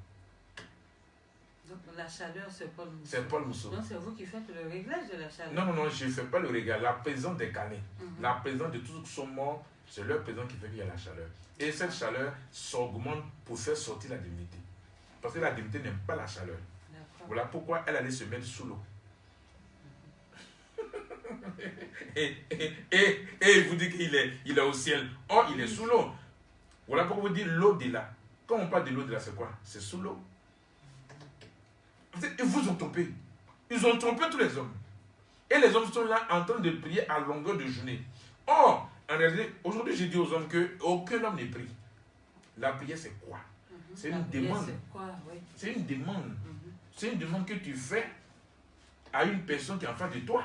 Donc la chaleur, c'est pas le mousseau. C'est pas le mousseau. Donc c'est vous qui faites le réglage de la chaleur. Non, je ne fais pas le réglage. La présence des canets, la présence de tous ceux qui sont morts, c'est leur présence qui fait qu'il y a la chaleur. Et cette chaleur s'augmente pour faire sortir la divinité. Parce que la divinité n'aime pas la chaleur. Voilà pourquoi elle allait se mettre sous l'eau. et il vous dit qu'il est au ciel. Or, il est sous l'eau. Voilà pourquoi vous dites l'eau de là. Quand on parle de l'eau de là, c'est quoi? C'est sous l'eau. Ils vous ont trompé. Ils ont trompé tous les hommes. Et les hommes sont là en train de prier à longueur de journée. Or, en réalité, aujourd'hui, j'ai dit aux hommes qu'aucun homme n'est pris. La prière, c'est quoi? C'est une demande. C'est une demande. C'est une demande que tu fais à une personne qui est en face de toi.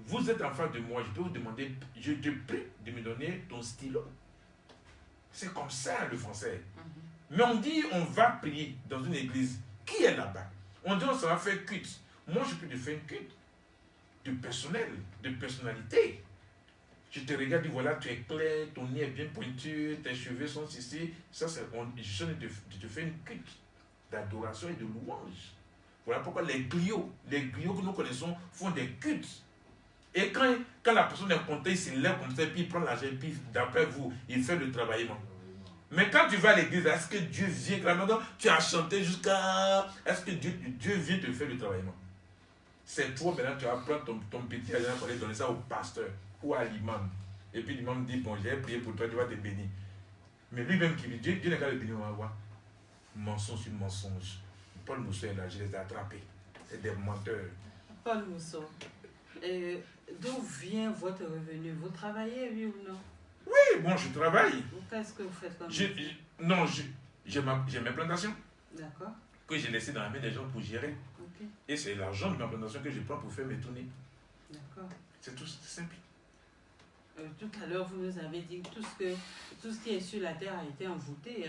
Vous êtes en face de moi, je peux vous demander, je te prie de me donner ton stylo. C'est comme ça le français. Mais on dit, on va prier dans une église. Qui est là-bas? On dit, on s'en va faire culte. Moi, je peux te faire une culte de personnel, de personnalité. Je te regarde, voilà, tu es clair, ton nez est bien pointu, tes cheveux sont ici. Ça, je suis en train de te faire une culte d'adoration et de louange. Voilà pourquoi les griots que nous connaissons font des cultes. Et quand la personne est contente, il se lève comme ça, puis il prend l'argent, puis d'après vous, il fait le travaillement. Mais quand tu vas à l'église, est-ce que Dieu vient, maintenant tu as chanté jusqu'à... Est-ce que Dieu vient te faire le travaillement? C'est toi, maintenant, tu vas prendre ton petit argent pour aller donner ça au pasteur ou à l'imam. Et puis l'imam dit, bon, j'ai prié pour toi, tu vas te bénir. Mais lui-même qui dit, Dieu n'est qu'à le bénir, on va voir. Mensonge sur mensonge. Paul Mousseau est là, je les ai attrapés. C'est des menteurs. Paul Mousseau, d'où vient votre revenu? Vous travaillez, oui ou non? Oui, bon, je travaille. Qu'est-ce que vous faites comme Non, j'ai mes plantations. D'accord. Que j'ai laissées dans la main des gens pour gérer. Okay. Et c'est l'argent de ma plantation que je prends pour faire mes tournées. D'accord. C'est tout simple. Tout à l'heure, vous nous avez dit que tout ce qui est sur la terre a été envoûté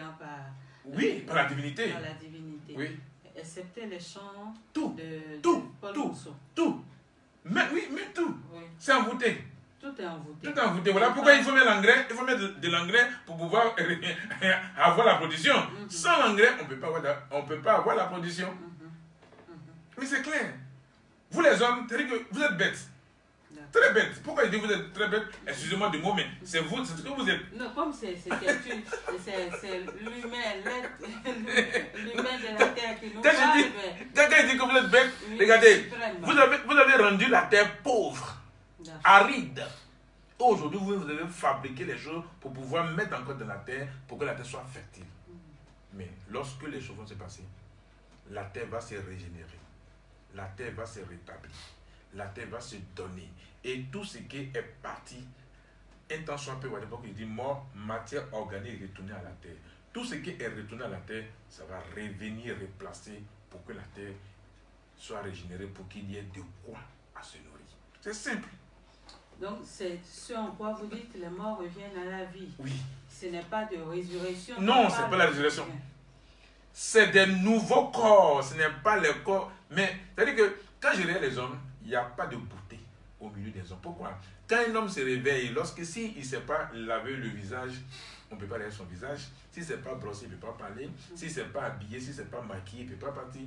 par la divinité. Par la divinité. Oui. Excepté les chants de Paul Mousseau. Tout. Mais tout. Oui. C'est envoûté. Tout est envoûté. Tout est envoûté. Voilà pourquoi il faut mettre l'engrais. Il faut mettre de l'engrais pour pouvoir avoir la production. Sans l'engrais, on ne peut pas avoir la production. Mais c'est clair. Vous les hommes, vous êtes bêtes. Très bête. Pourquoi je dis que vous êtes très bête? Excusez-moi du mot, mais c'est vous, c'est ce que vous êtes. Non, comme c'est l'humain de la terre qui nous parle. Quand il dit que vous êtes bête, regardez, vous avez rendu la terre pauvre, aride. Aujourd'hui, vous avez fabriqué les choses pour pouvoir mettre encore dans la terre, pour que la terre soit fertile. Mais lorsque les choses vont se passer, la terre va se régénérer. La terre va se rétablir. La terre va se donner. Et tout ce qui est parti, un temps soit peu, il dit mort, matière organique retournée à la terre. Tout ce qui est retourné à la terre, ça va revenir replacer pour que la terre soit régénérée, pour qu'il y ait de quoi à se nourrir. C'est simple. Donc, c'est ce en quoi vous dites que les morts reviennent à la vie. Oui. Ce n'est pas de résurrection. Non, ce n'est pas la résurrection. c'est des nouveaux corps, ce n'est pas les corps. Mais c'est-à-dire que quand je regarde les hommes, il n'y a pas de beauté au milieu des hommes. Pourquoi? Quand un homme se réveille, lorsque s'il ne sait pas laver le visage, on ne peut pas regarder son visage. S'il ne sait pas brosser, il ne peut pas parler. S'il ne sait pas habiller, s'il ne sait pas maquiller, il ne peut pas partir.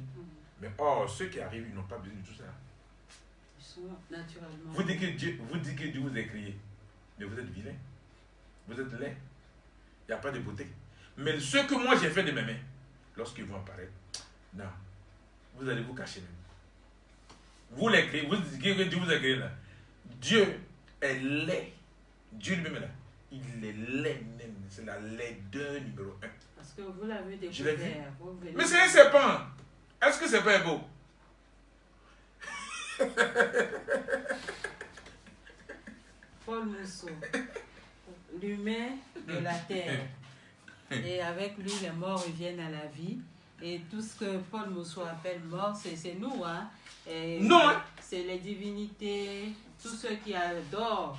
Mais or, ceux qui arrivent, ils n'ont pas besoin de tout ça. Ils sont naturellement. Vous dites que Dieu vous a créé, mais vous êtes vilain. Vous êtes laid. Il n'y a pas de beauté. Mais ce que moi j'ai fait de mes mains, lorsqu'ils vont apparaître, non, vous allez vous cacher même. Vous les créez, vous dites que Dieu vous a créé là. Dieu est laid. Dieu lui-même est là. Il est laid même. C'est la laideur numéro 1. Parce que vous l'avez découvert. Je l'ai vu. Mais c'est un serpent. Est-ce que c'est pas beau? Paul Mousseau, l'humain de la terre. Et avec lui, les morts reviennent à la vie. Et tout ce que Paul Mousseau appelle mort, c'est nous. Hein? Et non. C'est les divinités, tous ceux qui adorent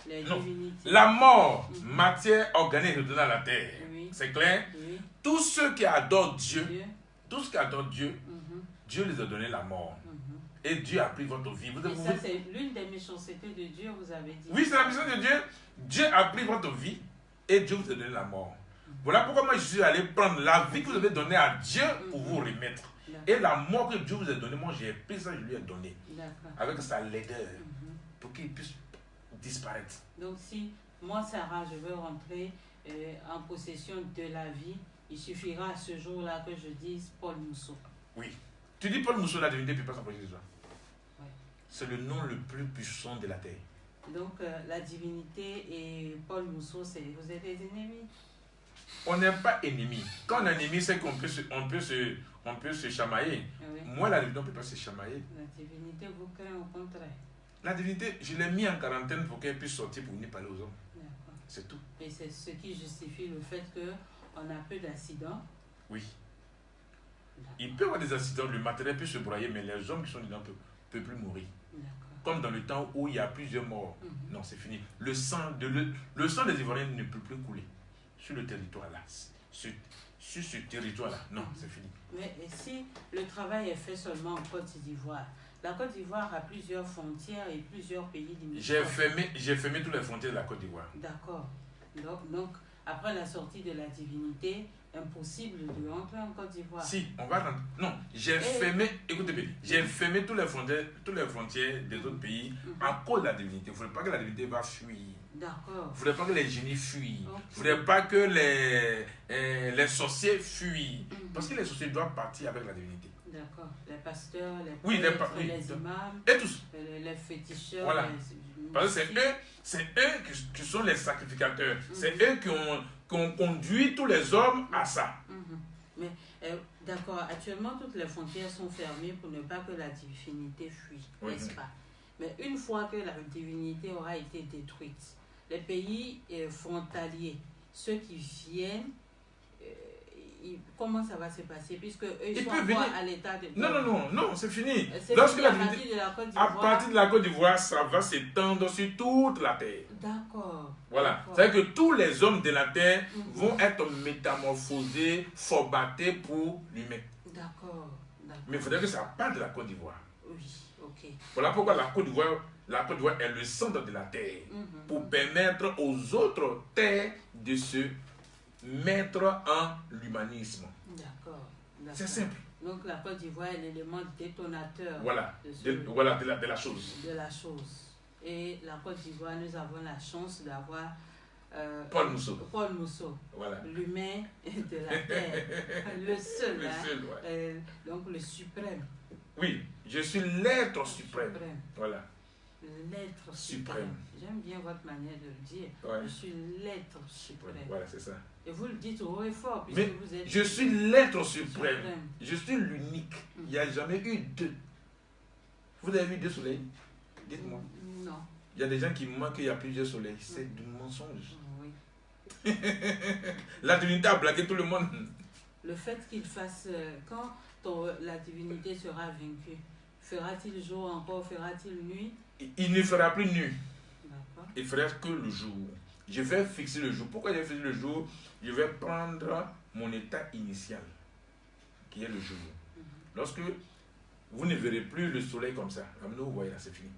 les divinités. La mort, matière organique redonnée à la terre. Oui. C'est clair? Oui. Tous ceux qui adorent Dieu, tous ceux qui adorent Dieu, Dieu les a donné la mort. Et Dieu a pris votre vie. Et ça, c'est l'une des méchancetés de Dieu, vous avez dit. Oui, c'est la mission de Dieu. Dieu a pris votre vie et Dieu vous a donné la mort. Voilà pourquoi moi je suis allé prendre la vie que vous avez donnée à Dieu pour vous remettre. Et la mort que Dieu vous a donnée, moi j'ai pris ça, je lui ai donné. Avec sa laideur, pour qu'il puisse disparaître. Donc si moi, Sarah, je veux rentrer en possession de la vie, il suffira à ce jour-là que je dise Paul Mousseau. Oui. Tu dis Paul Mousseau, la divinité ne peut pas s'empêcher de ça. C'est le nom le plus puissant de la terre. Donc la divinité et Paul Mousseau, vous êtes des ennemis? On n'est pas ennemis. Quand on est ennemi, c'est qu'on peut se chamailler. Oui. Moi, la divinité, on ne peut pas se chamailler. La divinité vous craint au contraire. La divinité, je l'ai mis en quarantaine pour qu'elle puisse sortir pour venir parler aux hommes. C'est tout. Et c'est ce qui justifie le fait qu'on a peu d'accidents. Oui. Il peut y avoir des accidents, le matériel peut se broyer, mais les hommes qui sont dedans ne peuvent plus mourir. Comme dans le temps où il y a plusieurs morts. Non, c'est fini. Le sang des Ivoiriens ne peut plus couler sur le territoire là. Sur ce territoire là. Non, c'est fini. Mais si le travail est fait seulement en Côte d'Ivoire, la Côte d'Ivoire a plusieurs frontières et plusieurs pays limitrophes. J'ai fermé toutes les frontières de la Côte d'Ivoire. D'accord. Donc, après la sortie de la divinité, impossible de rentrer en Côte d'Ivoire. Si, on va rentrer. Non, j'ai fermé, écoutez bien, j'ai fermé toutes les frontières des autres pays à cause de la divinité. Il ne faudrait pas que la divinité va fuir. D'accord. Il ne faudrait pas que les génies fuient. Il ne faudrait pas que les sorciers fuient. Parce que les sorciers doivent partir avec la divinité. D'accord. Les pasteurs, les imams, et tous. Les féticheurs. Voilà. Parce que c'est eux qui sont les sacrificateurs. C'est eux qui ont conduit tous les hommes à ça. Mais d'accord, actuellement toutes les frontières sont fermées pour ne pas que la divinité fuit, n'est-ce pas? Mais une fois que la divinité aura été détruite, les pays frontaliers, ceux qui viennent, comment ça va se passer? Puisque eux, ils sont encore à l'état de... Non, c'est fini. Lorsque à partir de la Côte d'Ivoire. À partir de la Côte d'Ivoire, ça va s'étendre sur toute la terre. D'accord. Voilà. C'est-à-dire que tous les hommes de la terre vont être métamorphosés, formatés pour l'humain. D'accord. Mais il faudrait que ça parte de la Côte d'Ivoire. Oui, ok. Voilà pourquoi la Côte d'Ivoire est le centre de la terre. Pour permettre aux autres terres de se mettre en l'humanisme. D'accord. C'est simple. Donc la Côte d'Ivoire est l'élément détonateur de la chose. De la chose. Et la Côte d'Ivoire, nous avons la chance d'avoir Paul Mousseau. Paul Mousseau, voilà. L'humain de la terre, le seul, ouais. Donc le suprême. Oui, je suis l'être suprême. Voilà. L'être suprême. J'aime bien votre manière de le dire. Ouais. Je suis l'être suprême. Voilà, c'est ça. Et vous le dites haut et fort, puisque vous êtes... Je suis l'être suprême. Je suis l'unique. Il n'y a jamais eu deux. Vous avez vu deux soleils? Dites-moi. Non. Il y a des gens qui manquent qu'il y a plusieurs soleils. C'est du mensonge. Oui. La divinité a blagué tout le monde. Le fait qu'il fasse... Quand la divinité sera vaincue, fera-t-il jour encore? Fera-t-il nuit? Il ne fera plus nuit. D'accord. Il fera que le jour. Je vais fixer le jour. Pourquoi je vais fixer le jour? Je vais prendre mon état initial. qui est le jour. Lorsque vous ne verrez plus le soleil comme ça, comme nous, vous voyez là, c'est fini.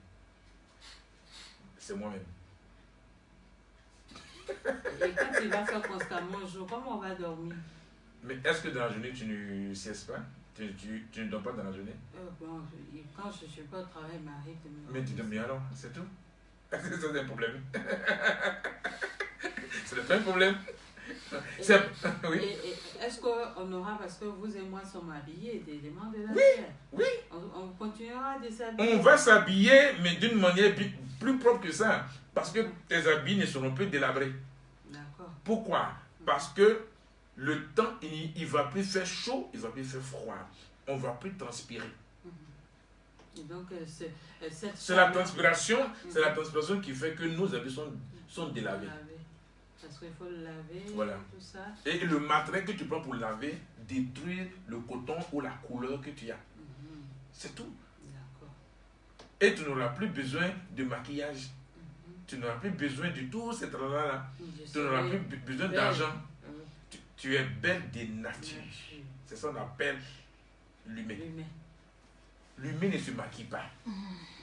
C'est moi-même. Et quand il va faire constamment jour, comment on va dormir? Mais est-ce que dans la journée, tu ne siestes pas? Tu ne dors pas dans la journée? Bon, quand je ne suis pas au travail, il m'arrive de me... Mais tu dors bien alors, c'est tout. Est-ce que c'est un problème? Ce n'est pas un problème. Oui. Est-ce qu'on aura, parce que vous et moi sommes habillés, des éléments de la Oui, terre? oui. On continuera de s'habiller. On va s'habiller, mais d'une manière plus propre que ça. Parce que tes habits ne seront plus délabrés. D'accord. Pourquoi? Parce que le temps, il ne va plus faire chaud, il ne va plus faire froid. On ne va plus transpirer. Et donc, c'est la transpiration, c'est la transpiration qui fait que nos habits sont délavés. Parce qu'il faut le laver, voilà. Tout ça. Et le matériel que tu prends pour laver détruit le coton ou la couleur que tu as. C'est tout. Et tu n'auras plus besoin de maquillage. Tu n'auras plus besoin de tout ce travail-là. Tu n'auras plus besoin d'argent. Tu es belle de nature. C'est ça qu'on appelle l'humain. L'humain ne se maquille pas.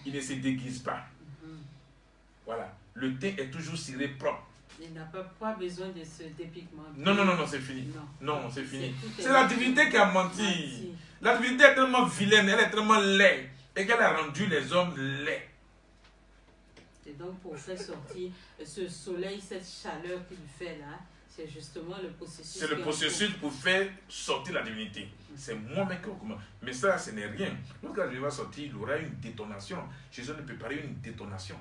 Il ne se déguise pas. Voilà. Le teint est toujours ciré propre. Il n'a pas besoin de se dépigmenter. Non, c'est fini. Non, c'est fini. C'est la divinité qui a menti. La divinité est tellement vilaine, elle est tellement laide. Et qu'elle a rendu les hommes laids. Et donc, pour faire sortir ce soleil, cette chaleur qu'il fait là, c'est justement le processus. C'est le processus pour faire sortir la divinité. C'est moi-même qui recommande. Mais ça, ce n'est rien. Lorsque la divinité va sortir, il aura une détonation. Jésus ne peut pas une détonation.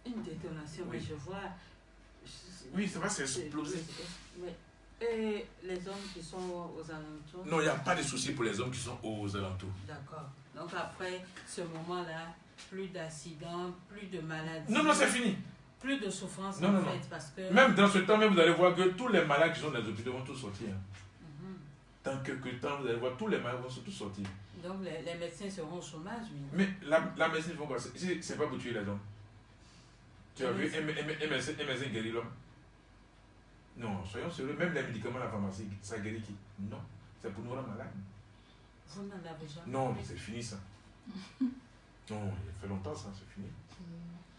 Une détonation, oui. Mais je vois. Oui, ça va s'exploser. Et les hommes qui sont aux alentours? Non, il n'y a pas de souci pour les hommes qui sont aux alentours. D'accord. Donc après ce moment-là, plus d'accidents, plus de maladies. Non, c'est fini. Plus de souffrance en fait. Parce que... Même dans ce temps, vous allez voir que tous les malades qui sont dans les hôpitaux vont tous sortir. Dans quelques temps, vous allez voir tous les malades vont tous sortir. Donc les médecins seront au chômage, oui. Mais la médecine, font quoi? C'est pas pour tuer les hommes. Tu as vu un médecin guérit l'homme? Non, soyons sérieux, même les médicaments à la pharmacie, ça guérit qui? Non, c'est pour nous rendre malades. Vous n'en avez jamais? Non, c'est fini ça. Non, il fait longtemps ça, c'est fini.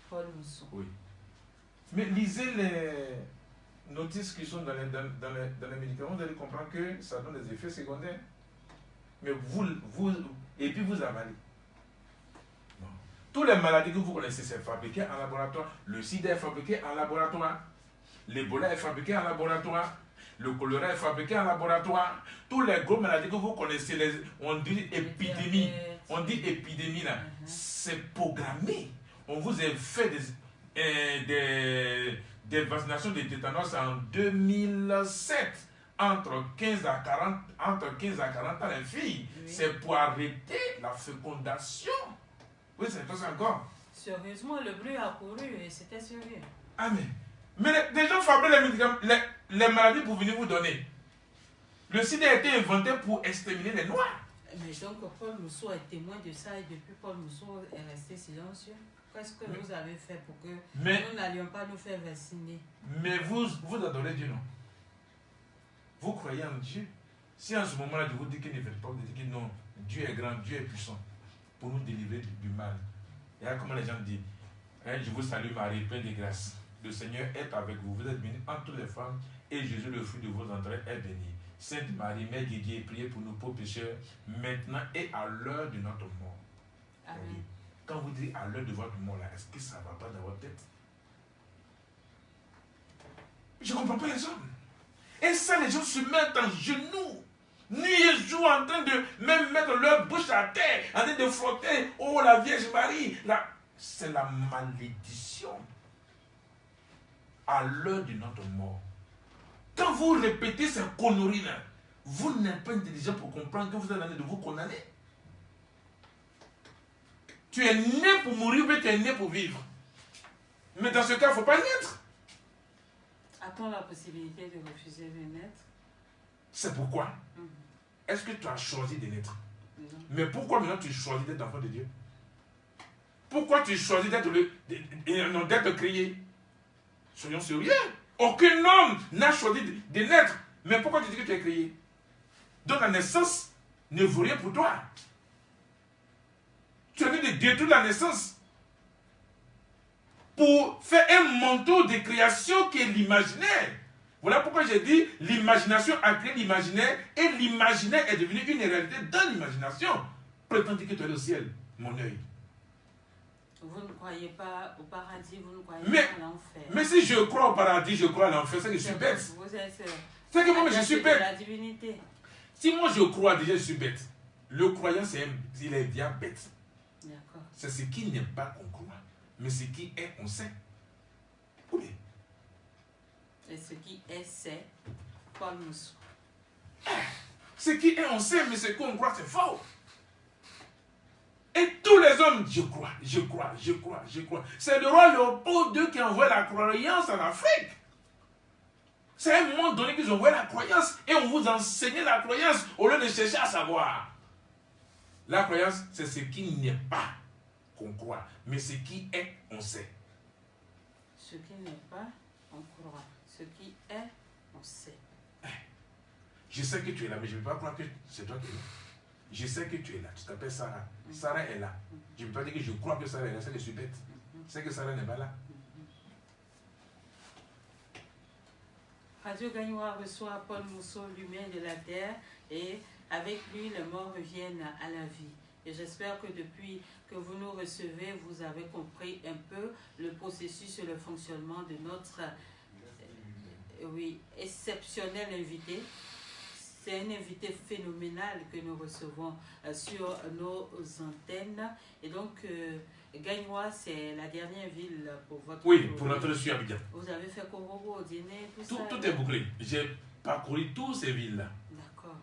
Paul Mousson. Oui. Mais lisez les notices qui sont dans les médicaments, vous allez comprendre que ça donne des effets secondaires. Mais et puis vous avalez. Non. Toutes les maladies que vous connaissez, c'est fabriqué en laboratoire. Le sida est fabriqué en laboratoire. L'Ebola est fabriqué en laboratoire. Le choléra est fabriqué en laboratoire. Toutes les grosses maladies que vous connaissez, on dit épidémie. On dit épidémie là. C'est programmé. On vous a fait des vaccinations de tétanos en 2007. Entre 15 à 40 ans, les filles. Oui. C'est pour arrêter la fécondation. Oui, c'est pas ça encore. Sérieusement, le bruit a couru et c'était sérieux. Ah, mais les gens fabriquent les médicaments, les maladies pour venir vous donner. Le sida a été inventé pour exterminer les Noirs. Mais donc, Paul Mousson est témoin de ça et depuis Paul Mousson est resté silencieux. Qu'est-ce que vous avez fait pour que nous n'allions pas nous faire vacciner? Mais vous adorez Dieu, non? Vous croyez en Dieu? Si en ce moment-là, je vous dis qu'il ne fait pas, vous dites que non, Dieu est grand, Dieu est puissant pour nous délivrer du mal. Et là, comment les gens disent, hein, je vous salue Marie, pleine de grâce. Le Seigneur est avec vous. Vous êtes bénie entre les femmes et Jésus, le fruit de vos entrailles, est béni. Sainte Marie, Mère de Dieu, priez pour nous pauvres pécheurs, maintenant et à l'heure de notre mort. Amen. Quand vous dites à l'heure de votre mort, là, est-ce que ça ne va pas dans votre tête? Je ne comprends pas les hommes. Et ça, les gens se mettent en genoux, nuit et jour, en train de même mettre leur bouche à terre, en train de frotter. Oh, la Vierge Marie. C'est la malédiction. À l'heure de notre mort. Quand vous répétez ces conneries-là, vous n'êtes pas intelligent pour comprendre que vous êtes en train de vous condamner. Tu es né pour mourir, mais tu es né pour vivre. Mais dans ce cas, il ne faut pas naître. A-t-on la possibilité de refuser de naître? C'est pourquoi? Est-ce que tu as choisi de naître? Non. Mais pourquoi maintenant tu choisis d'être enfant de Dieu? Pourquoi tu choisis d'être créé? Soyons sérieux. Aucun homme n'a choisi de naître. Mais pourquoi tu dis que tu es créé? Donc la naissance ne vaut rien pour toi. Tu as dit de détruire la naissance pour faire un manteau de création qui est l'imaginaire. Voilà pourquoi j'ai dit l'imagination a créé l'imaginaire et l'imaginaire est devenu une réalité dans l'imagination. Prétends dire que tu es au ciel, mon œil. Vous ne croyez pas au paradis, vous ne croyez Mais, pas à l'enfer. Mais si je crois au paradis, je crois à l'enfer, c'est que je suis bête. Vous êtes C'est que moi, je suis bête. la divinité. Si moi je crois, déjà je suis bête. Le croyant, il est bien bête. D'accord. C'est ce qui n'est pas qu'on croit, mais ce qui est, on sait. Oui. Et ce qui est, c'est Paul Moussou. Ce qui est, on sait, mais ce qu'on croit, c'est faux. Et tous les hommes, je crois, je crois, je crois, je crois. C'est le roi Léopold II qui envoie la croyance en Afrique. C'est à un moment donné qu'ils envoient la croyance et on vous enseigne la croyance au lieu de chercher à savoir. La croyance, c'est ce qui n'est pas qu'on croit, mais ce qui est, on sait. Ce qui n'est pas, on croit. Ce qui est, on sait. Je sais que tu es là, mais je ne vais pas croire que c'est toi qui es là. Je sais que tu es là. Tu t'appelles Sarah. Sarah est là. Je ne peux pas dire que je crois que Sarah est là. C'est que je suis bête. C'est que Sarah n'est pas là. Radio Gagnoua reçoit Paul Moussou, l'humain de la terre, et avec lui, les morts reviennent à la vie. Et j'espère que depuis que vous nous recevez, vous avez compris un peu le processus et le fonctionnement de notre exceptionnel invité. C'est un invité phénoménal que nous recevons sur nos antennes. Et donc, Gagnoua, c'est la dernière ville pour votre... Oui, pour notre sur Abidjan. Vous avez fait Korobo au dîner, tout ça? Tout est bouclé. J'ai parcouru toutes ces villes-là. D'accord.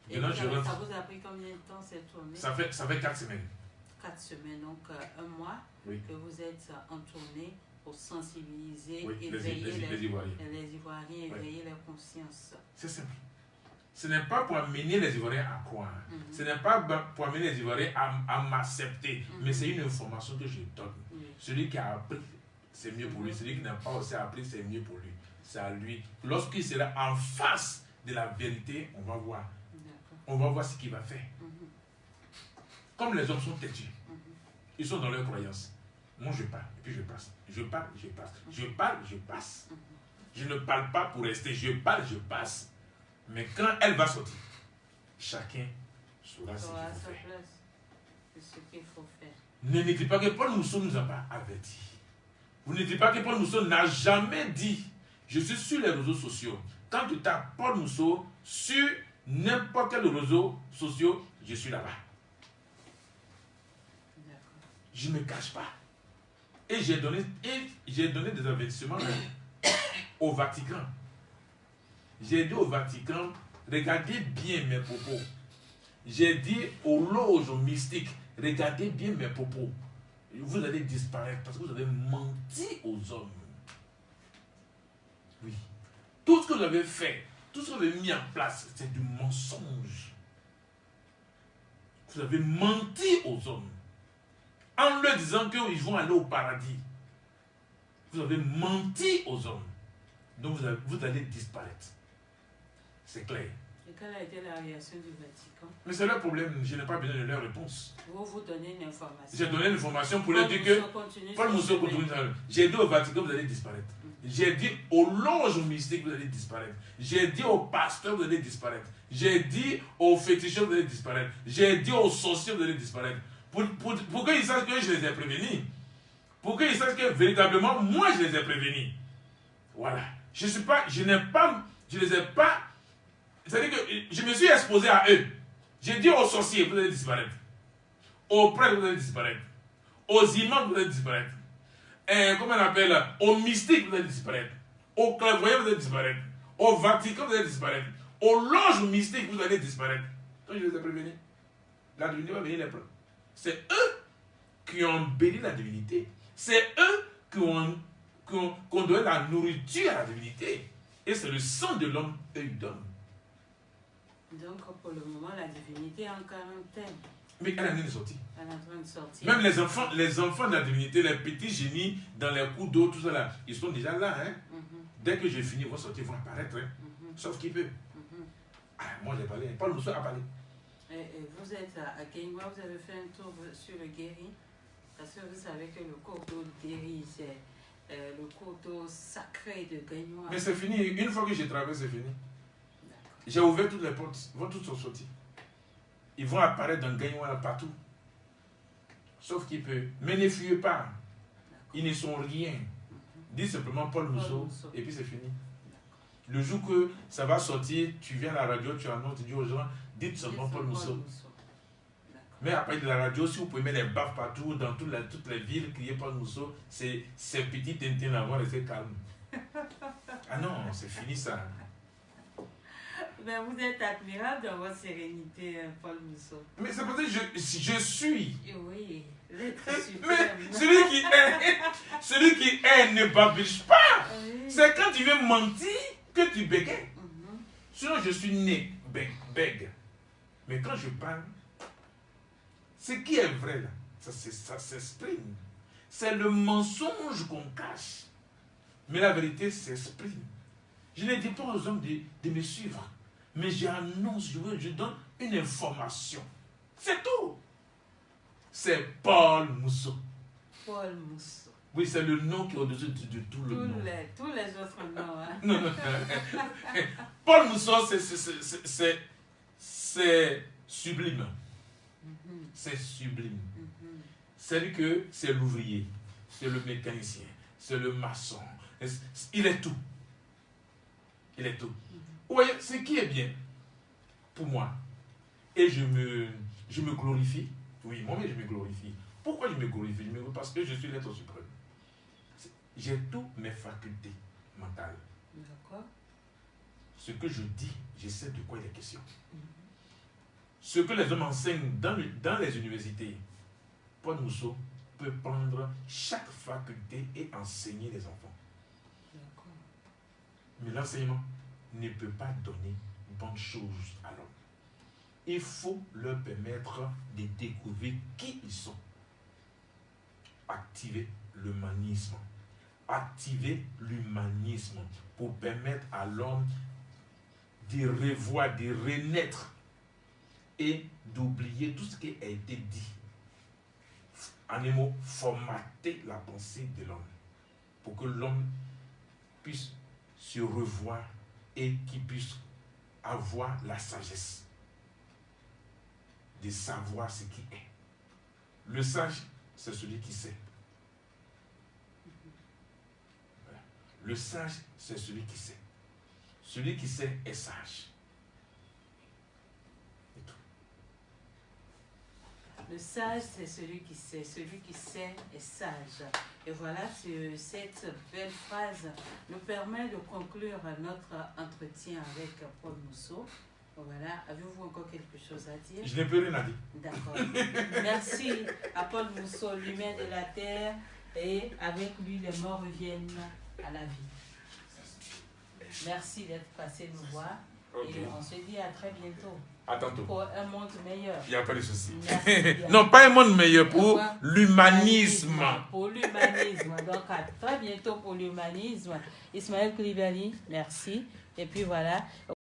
Et ça vous a pris combien de temps cette tournée? Ça fait 4 semaines. 4 semaines, donc un mois que vous êtes en tournée pour sensibiliser, éveiller les Ivoiriens, éveiller leur conscience. C'est simple. Ce n'est pas pour amener les Ivoiriens à croire. Ce n'est pas pour amener les Ivoiriens à m'accepter. Mais c'est une information que je donne. Celui qui a appris, c'est mieux pour lui. Celui qui n'a pas aussi appris, c'est mieux pour lui. C'est à lui. Lorsqu'il sera en face de la vérité, on va voir. On va voir ce qu'il va faire. Comme les hommes sont têtus, ils sont dans leurs croyances. Moi, je parle, et puis je passe. Je parle, je passe. Je parle, je passe. Je ne parle pas pour rester. Je parle, je passe. Mais quand elle va sortir, chacun saura ce qu'il faut faire. C'est ce qu'il faut faire. Ne dites pas que Paul Moussou ne nous a pas avertis. Vous ne dites pas que Paul Moussou n'a jamais dit je suis sur les réseaux sociaux. Quand tu tapes Paul Moussou sur n'importe quel réseau social, je suis là-bas. Je ne me cache pas. Et j'ai donné des avertissements au Vatican. J'ai dit au Vatican, regardez bien mes propos. J'ai dit aux loges mystiques, regardez bien mes propos. Vous allez disparaître parce que vous avez menti aux hommes. Oui. Tout ce que vous avez fait, tout ce que vous avez mis en place, c'est du mensonge. Vous avez menti aux hommes. En leur disant qu'ils vont aller au paradis. Vous avez menti aux hommes. Donc vous allez disparaître. C'est clair. Et quelle a été la réaction du Vatican? Mais c'est leur problème, je n'ai pas besoin de leur réponse. Vous donnez une information. J'ai donné l'information pour leur dire que Paul Moussou continue. J'ai dit au Vatican, vous allez disparaître. J'ai dit aux loges mystiques, vous allez disparaître. J'ai dit aux pasteurs, vous allez disparaître. J'ai dit aux féticheurs, vous allez disparaître. J'ai dit aux sorciers, vous allez disparaître. Pour qu'ils sachent que je les ai prévenus. Pour qu'ils sachent que véritablement, moi, je les ai prévenus. Voilà. Je les ai pas. C'est-à-dire que je me suis exposé à eux. J'ai dit aux sorciers, vous allez disparaître. Aux prêtres, vous allez disparaître. Aux imams, vous allez disparaître. Comment on appelle? Aux mystiques, vous allez disparaître. Aux clairvoyants, vous allez disparaître. Au Vatican, vous allez disparaître. Aux loges mystiques, vous allez disparaître. Donc je les ai prévenus. La divinité va venir les prendre. C'est eux qui ont béni la divinité. C'est eux qui ont donné la nourriture à la divinité. Et c'est le sang de l'homme eux ils donnent. Donc pour le moment, la divinité est en quarantaine. Mais elle est en train de sortir. Elle est en train de sortir. Même les enfants de la divinité, les petits génies dans les coups d'eau, tout ça là, ils sont déjà là. Hein? Dès que j'ai fini, ils vont sortir, ils vont apparaître. Hein? Sauf qu'ils peuvent. Ah, moi j'ai parlé, Paul Mousseau a parlé. Et vous êtes à Guénois, vous avez fait un tour sur le Guéry, parce que vous savez que le cours d'eau de Guéry, c'est le cours d'eau sacré de Guénois. Mais c'est fini, une fois que j'ai traversé, c'est fini. J'ai ouvert toutes les portes, ils vont tous sortir. Ils vont apparaître dans Guénois partout. Sauf qu'ils peuvent. Mais ne fuyez pas. Ils ne sont rien. Dis simplement Paul Mousseau, et puis c'est fini. Le jour que ça va sortir, tu viens à la radio, tu annonces, tu dis aux gens, dites seulement Paul Mousseau. Mais après de la radio, si vous pouvez mettre des baffes partout, dans toutes les villes, crier Paul Mousseau, c'est petit Tintin là, on va rester calme. Ah non, c'est fini ça. Ben, vous êtes admirable dans votre sérénité, Paul Mousseau. Mais c'est parce que je suis. Oui, l'être suprême. Mais celui qui est ne babige pas. Oui. C'est quand tu veux mentir que tu bégayes. Sinon, je suis né bègue. Mais quand je parle, ce qui est vrai là, ça s'exprime. C'est le mensonge qu'on cache. Mais la vérité s'exprime. Je ne dis pas aux hommes de me suivre. Mais j'annonce, je donne une information. C'est tout. C'est Paul Mousseau. Paul Mousseau. Oui, c'est le nom qui est au-dessus de tout le nom. Tous les autres noms. Hein. Non. Paul Mousseau, c'est sublime. C'est sublime. C'est-à-dire que c'est l'ouvrier, c'est le mécanicien, c'est le maçon. Il est tout. Il est tout. Vous voyez, ce qui est bien pour moi, et je me glorifie. Oui, moi-même je me glorifie. Pourquoi je me glorifie? Parce que je suis l'être suprême. J'ai toutes mes facultés mentales. D'accord. Ce que je dis, je sais de quoi il est question. Ce que les hommes enseignent dans les universités, Paul Mousseau peut prendre chaque faculté et enseigner les enfants. D'accord. Mais l'enseignement ne peut pas donner bonne chose à l'homme. Il faut leur permettre de découvrir qui ils sont. Activer l'humanisme. Activer l'humanisme pour permettre à l'homme de revoir, de renaître et d'oublier tout ce qui a été dit. En un mot, formater la pensée de l'homme pour que l'homme puisse se revoir et qu'il puisse avoir la sagesse de savoir ce qui est. Le sage, c'est celui qui sait. Voilà. Le sage, c'est celui qui sait. Celui qui sait est sage. Et tout. Le sage, c'est celui qui sait. Celui qui sait est sage. Et voilà, cette belle phrase nous permet de conclure notre entretien avec Paul Mousseau. Voilà, avez-vous encore quelque chose à dire? Je n'ai plus rien à dire. D'accord. Merci à Paul Mousseau, l'humain de la terre, et avec lui, les morts reviennent à la vie. Merci d'être passé nous voir. Okay. Et on se dit à très bientôt. À tantôt. Pour un monde meilleur. Il n'y a pas de souci. Merci. Non, pas un monde meilleur, pour l'humanisme. Pour l'humanisme. Donc, à très bientôt pour l'humanisme. Ismaël Koulibaly, merci. Et puis voilà.